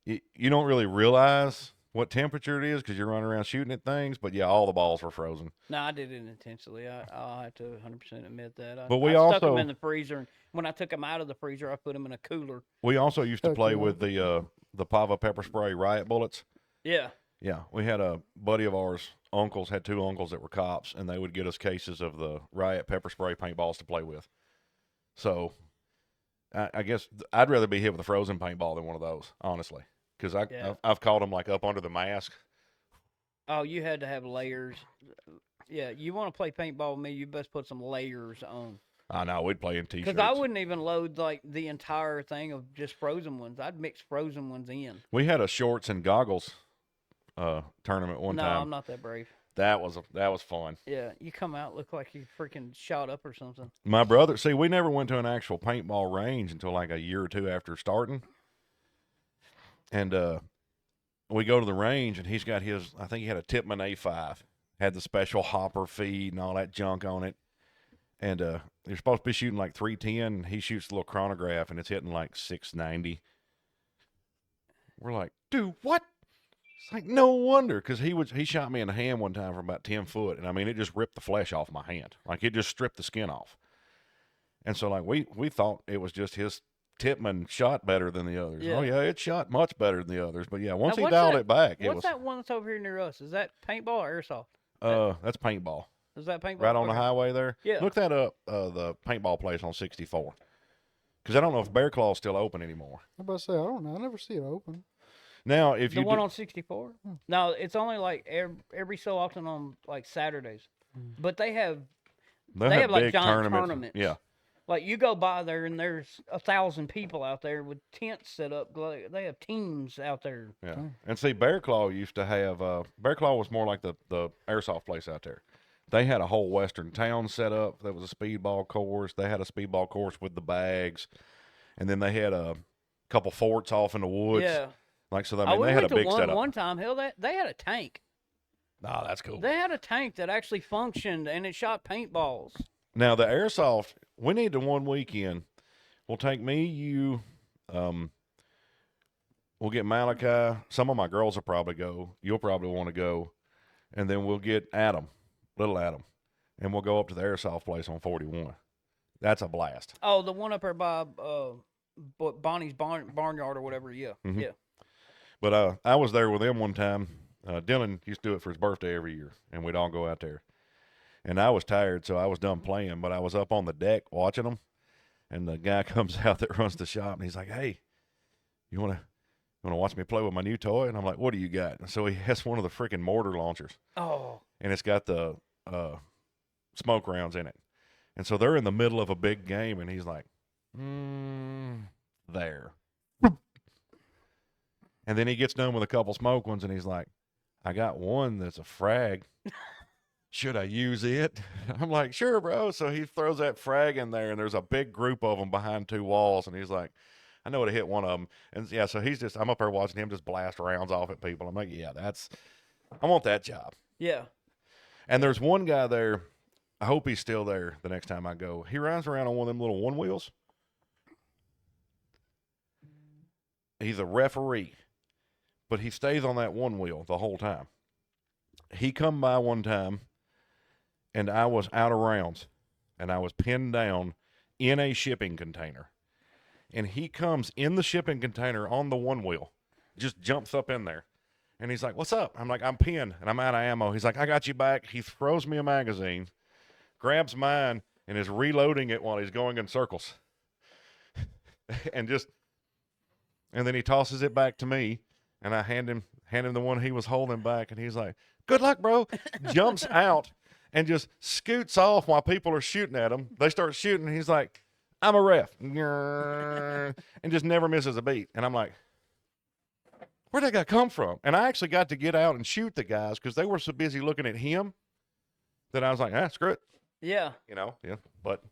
You don't really realize what temperature it is because you're running around shooting at things. But yeah, all the balls were frozen. No, I did it intentionally. I'll have to 100% admit that. But I stuck them in the freezer. And when I took them out of the freezer, I put them in a cooler. We also used to play with the Pava pepper spray riot bullets. Yeah. Yeah, we had a buddy of ours, had 2 uncles that were cops, and they would get us cases of the riot pepper spray paintballs to play with. So I guess I'd rather be hit with a frozen paintball than one of those, honestly, because I've caught them like up under the mask. Oh, you had to have layers. Yeah, you want to play paintball with me, you best put some layers on. I know, we'd play in T-shirts. Because I wouldn't even load like the entire thing of just frozen ones. I'd mix frozen ones in. We had a shorts and goggles tournament one No, time. I'm not that brave. That was fun. Yeah, you come out look like you freaking shot up or something. My brother, see, we never went to an actual paintball range until like a year or two after starting. And we go to the range, and he's got his, I think he had a Tipman A5, had the special hopper feed and all that junk on it. And you're supposed to be shooting like 310, and he shoots the little chronograph, and it's hitting like 690. We're like, dude, what? It's like, no wonder, because he shot me in the hand one time from about 10 foot, and I mean, it just ripped the flesh off my hand. Like, it just stripped the skin off. And so, like, we thought it was just his Tipman shot better than the others. Yeah. Oh, yeah, it shot much better than the others. But, yeah, once Now, he what's dialed that- it back, What's that one that's over here near us? Is that paintball or airsoft? That's paintball. Is that paintball? Right on the Okay. highway there. Yeah. Look that up, the paintball place on 64. Because I don't know if Bear Claw's still open anymore. I'm about to say, I don't know. I never see it open. Now, if The you one do, on 64? No, it's only like every so often on like Saturdays. But they have they'll they have, like, big giant tournaments. Yeah. like you go by there and there's 1,000 people out there with tents set up. Like, they have teams out there. Yeah. Okay. And see, Bear Claw used to have, Bear Claw was more like the airsoft place out there. They had a whole western town set up. There was a speedball course. They had a speedball course with the bags. And then they had a couple forts off in the woods. Yeah. Like, so, I mean, we they had a went to big one setup. one time. Hell, they had a tank. Nah, that's cool. They had a tank that actually functioned and it shot paintballs. Now, the airsoft, we need to one weekend. We'll take me, you, we'll get Malachi. Some of my girls will probably go. You'll probably want to go. And then we'll get Adam, little Adam, and we'll go up to the airsoft place on 41. That's a blast. Oh, the one up there by Bonnie's barnyard or whatever. Yeah. Mhm. Yeah. But I was there with them one time. Dylan used to do it for his birthday every year, and we'd all go out there. And I was tired, so I was done playing, but I was up on the deck watching them. And the guy comes out that runs the shop, and he's like, "Hey, you want to watch me play with my new toy?" And I'm like, "What do you got?" And so he has one of the freaking mortar launchers, Oh. and it's got the smoke rounds in it. And so they're in the middle of a big game, and he's like, there. And then he gets done with a couple smoke ones, and he's like, "I got one that's a frag. Should I use it?" I'm like, "Sure, bro." So he throws that frag in there, and there's a big group of them behind two walls, and he's like, "I know how to hit one of them." And yeah, so I'm up there watching him just blast rounds off at people. I'm like, "Yeah, I want that job." Yeah. And there's one guy there, I hope he's still there the next time I go. He rides around on one of them little one wheels. He's a referee, but he stays on that one wheel the whole time. He come by one time, and I was out of rounds, and I was pinned down in a shipping container. And he comes in the shipping container on the one wheel, just jumps up in there. And he's like, "What's up?" I'm like, "I'm pinned, and I'm out of ammo." He's like, "I got you back." He throws me a magazine, grabs mine, and is reloading it while he's going in circles. And then he tosses it back to me, and I hand him the one he was holding back, and he's like, "Good luck, bro." Jumps out and just scoots off while people are shooting at him. They start shooting, and he's like, "I'm a ref," and just never misses a beat. And I'm like, where'd that guy come from? And I actually got to get out and shoot the guys because they were so busy looking at him that I was like, screw it. Yeah. Yeah. But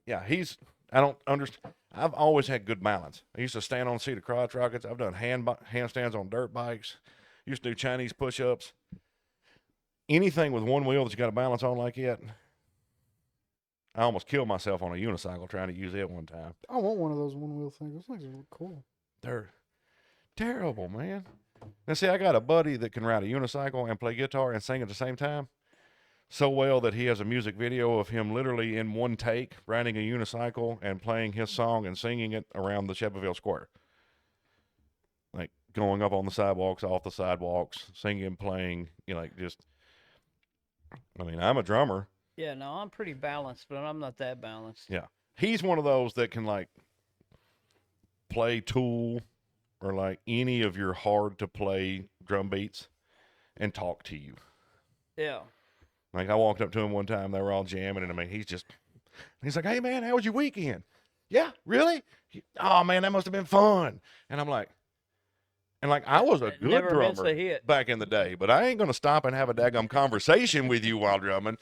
yeah, I don't understand. I've always had good balance. I used to stand on a seat of crotch rockets. I've done handstands on dirt bikes. Used to do Chinese push-ups. Anything with one wheel that you got to balance on like that. I almost killed myself on a unicycle trying to use it one time. I want one of those one wheel things. Those things look cool. They're terrible, man. Now, see, I got a buddy that can ride a unicycle and play guitar and sing at the same time so well that he has a music video of him literally in one take riding a unicycle and playing his song and singing it around the Shelbyville Square. Like going up on the sidewalks, off the sidewalks, singing, playing, like just, I mean, I'm a drummer. Yeah, no, I'm pretty balanced, but I'm not that balanced. Yeah. He's one of those that can like play Tool or like any of your hard to play drum beats and talk to you. Yeah. Like I walked up to him one time, they were all jamming, and I mean, he's just And he's like, hey, man, how was your weekend? Yeah, really? Oh, man, that must have been fun. And I'm like, I was a good Never missed drummer a hit. back in the day, but I ain't going to stop and have a daggum conversation with you while drumming.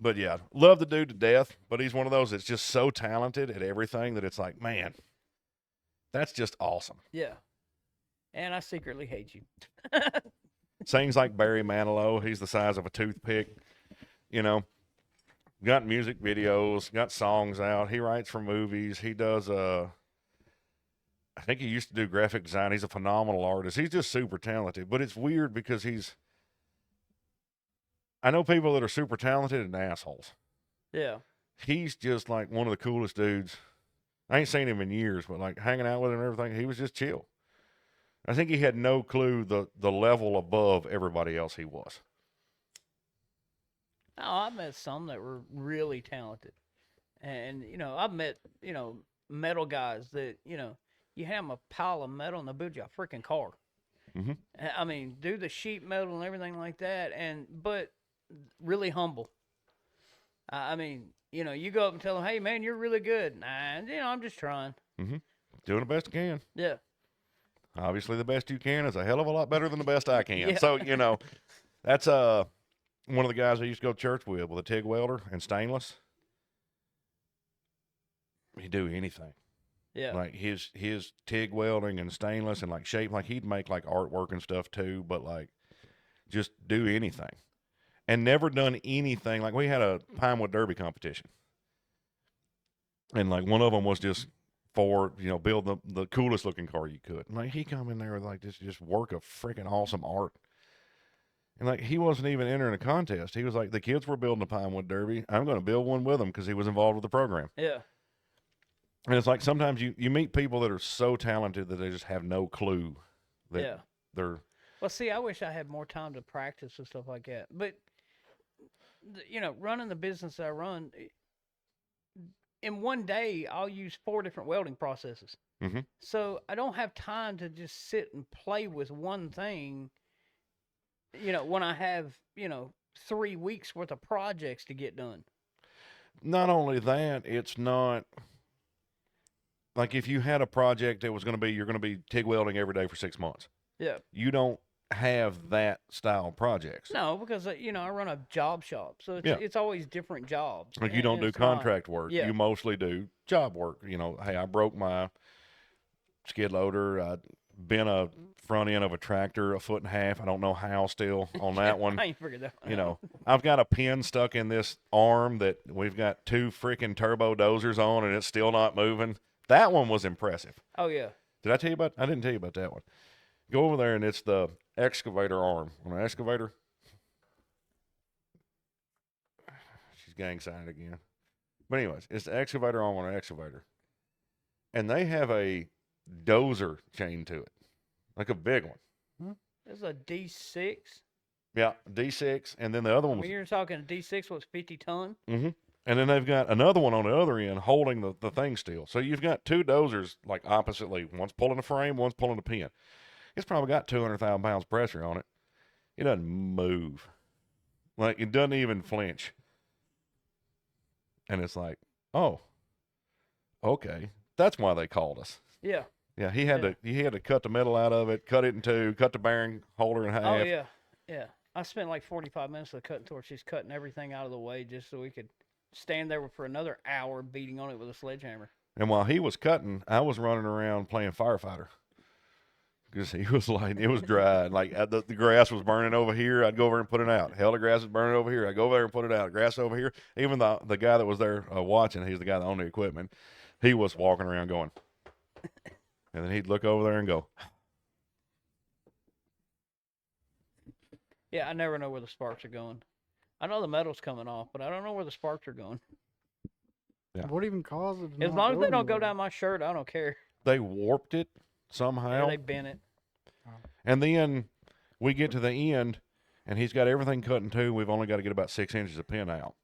But yeah, love the dude to death, but he's one of those that's just so talented at everything that it's like, man, that's just awesome. Yeah. And I secretly hate you. Sings like Barry Manilow. He's the size of a toothpick, you know. Got music videos, got songs out. He writes for movies. He does, I think he used to do graphic design. He's a phenomenal artist. He's just super talented. But it's weird because I know people that are super talented and assholes. Yeah. He's just like one of the coolest dudes. I ain't seen him in years, but like hanging out with him and everything, he was just chill. I think he had no clue the level above everybody else he was. Oh, I met some that were really talented. And, I've met, metal guys that, you have them a pile of metal and they build you a freaking car. Mm-hmm. I mean, do the sheet metal and everything like that, but really humble. I mean, you go up and tell them, hey, man, you're really good. Nah, I'm just trying. Mm-hmm. Doing the best I can. Yeah. Obviously, the best you can is a hell of a lot better than the best I can. Yeah. So, that's one of the guys I used to go to church with a TIG welder and stainless. He'd do anything. Yeah. Like his TIG welding and stainless and like shape, like he'd make like artwork and stuff too, but like just do anything. And never done anything. Like we had a Pinewood Derby competition. And like one of them was just for, build the coolest looking car you could. And like he come in there with like this just work of freaking awesome art. And like he wasn't even entering a contest. He was like, the kids were building a Pinewood Derby. I'm going to build one with them because he was involved with the program. Yeah. And it's like sometimes you meet people that are so talented that they just have no clue that they're. Well, see, I wish I had more time to practice and stuff like that. But, running the business that I run, in one day, I'll use 4 different welding processes. Mm-hmm. So I don't have time to just sit and play with one thing, when I have, 3 weeks worth of projects to get done. Not only that, it's not like if you had a project that was going to be, you're going to be TIG welding every day for 6 months. Yeah. You don't have that style projects. No, because, I run a job shop. So it's always different jobs. Like you don't do contract work. Yeah. You mostly do job work. Hey, I broke my skid loader. I bent a front end of a tractor 1.5 feet. I don't know how still on that one. I ain't figured that one out. I've got a pin stuck in this arm that we've got 2 freaking turbo dozers on and it's still not moving. That one was impressive. Oh, yeah. Did I tell you about? I didn't tell you about that one. Go over there and it's the excavator arm on an excavator. She's gang signed again. But anyways, it's the excavator arm on an excavator. And they have a dozer chain to it. Like a big one. This is a D6. Yeah, D6. And then the other one was... When you're talking a D6, what's 50 ton? Mm-hmm. And then they've got another one on the other end holding the thing still. So you've got 2 dozers like oppositely. One's pulling the frame, one's pulling the pin. It's probably got 200,000 pounds pressure on it. It doesn't move. Like, it doesn't even flinch. And it's like, oh, okay. That's why they called us. Yeah. Yeah, he had to cut the metal out of it, cut it in 2, cut the bearing holder in half. Oh, yeah. Yeah. I spent like 45 minutes of the cutting torch just cutting everything out of the way just so we could stand there for another hour beating on it with a sledgehammer. And while he was cutting, I was running around playing firefighter. Because he was like, it was dry. And like the grass was burning over here. I'd go over and put it out. Hell, the grass is burning over here. I'd go over there and put it out. Grass over here. Even the guy that was there watching, he's the guy that owned the equipment. He was walking around going. And then he'd look over there and go. Yeah, I never know where the sparks are going. I know the metal's coming off, but I don't know where the sparks are going. Yeah. What even caused it? As long as they don't go down my shirt, I don't care. They warped it somehow. Yeah, they bent it. And then we get to the end, and he's got everything cut in 2. We've only got to get about 6 inches of pin out.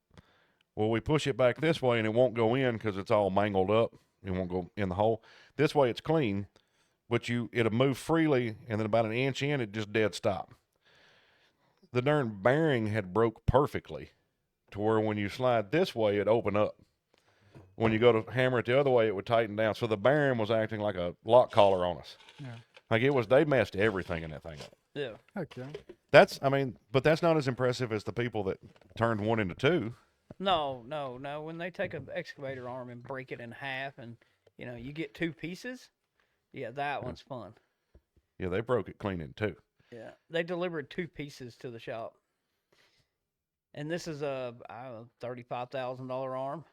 Well, we push it back this way, and it won't go in because it's all mangled up. It won't go in the hole. This way, it's clean, but it'll move freely, and then about an inch in, it just dead stop. The darn bearing had broke perfectly to where when you slide this way, it open up. When you go to hammer it the other way, it would tighten down. So the bearing was acting like a lock collar on us. Yeah. Like they messed everything in that thing up. Yeah. Heck yeah. But that's not as impressive as the people that turned one into two. No. When they take an excavator arm and break it in half, and you get two pieces, yeah, that one's fun. Yeah, they broke it clean in two. Yeah, they delivered two pieces to the shop, and this is a $35,000 arm.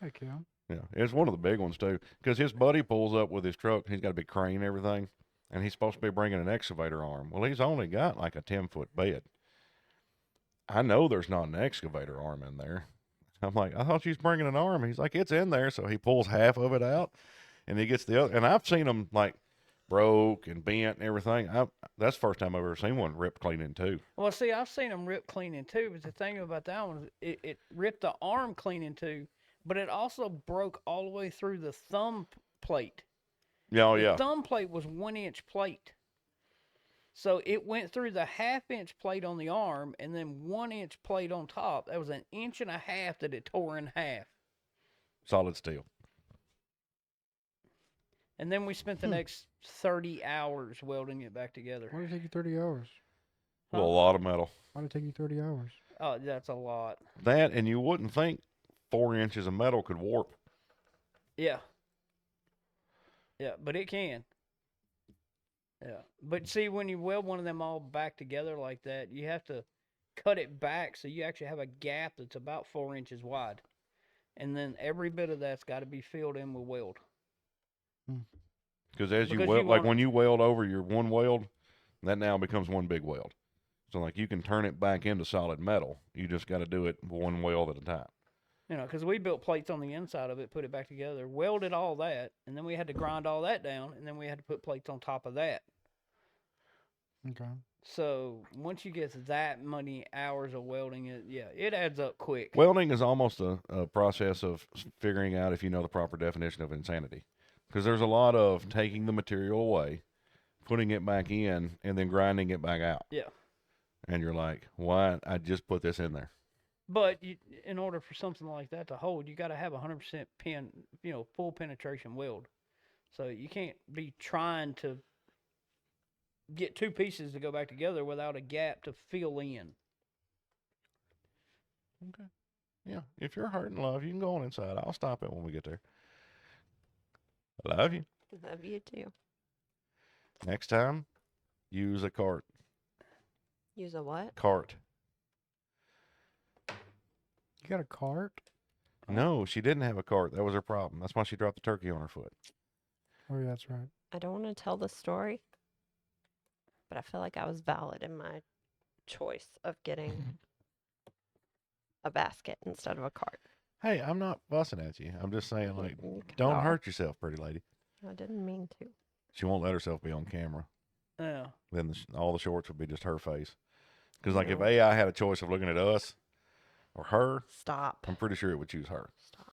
Heck yeah. Yeah, it's one of the big ones too. Because his buddy pulls up with his truck. He's got a big crane and everything, and he's supposed to be bringing an excavator arm. Well, he's only got like a 10-foot bed. I know there's not an excavator arm in there. I'm like, I thought you was bringing an arm. He's like, it's in there. So he pulls half of it out, and he gets the other. And I've seen them like broke and bent and everything. That's the first time I've ever seen one ripped clean in two. Well, see, I've seen them ripped clean in two, but the thing about that one is it ripped the arm clean in two, but it also broke all the way through the thumb plate. Yeah, oh, The yeah. thumb plate was 1-inch plate. So it went through the 1/2-inch plate on the arm and then 1-inch plate on top. That was 1.5 inches that it tore in half. Solid steel. And then we spent the next 30 hours welding it back together. Why did it take you 30 hours? Well, a lot of metal. Why did it take you 30 hours? Oh, that's a lot. That, and you wouldn't think 4 inches of metal could warp. Yeah. Yeah, but it can. Yeah. But see, when you weld one of them all back together like that, you have to cut it back so you actually have a gap that's about 4 inches wide. And then every bit of that's got to be filled in with weld. Because as you Because weld, you like wanna- when you weld over your one weld, that now becomes one big weld. So like you can turn it back into solid metal. You just got to do it one weld at a time. Because we built plates on the inside of it, put it back together, welded all that, and then we had to grind all that down, and then we had to put plates on top of that. Okay. So once you get that many hours of welding, it adds up quick. Welding is almost a process of figuring out if you know the proper definition of insanity. Because there's a lot of taking the material away, putting it back in, and then grinding it back out. Yeah. And you're like, why? I just put this in there. But in order for something like that to hold, you got to have 100% full penetration weld. So you can't be trying to get two pieces to go back together without a gap to fill in. Okay. Yeah. If you're hurting, love, you can go on inside. I'll stop it when we get there. I love you. Love you too. Next time, use a cart. Use a what? Cart. You got a cart? No, she didn't have a cart. That was her problem. That's why she dropped the turkey on her foot. Oh, yeah, that's right. I don't want to tell the story, but I feel like I was valid in my choice of getting a basket instead of a cart. Hey, I'm not fussing at you. I'm just saying, like, You kinda don't are. hurt yourself, pretty lady. I didn't mean to. She won't let herself be on camera. Yeah. Then all the shorts would be just her face. Because, like, if No. AI had a choice of looking at us or her, Stop. I'm pretty sure it would choose her. Stop.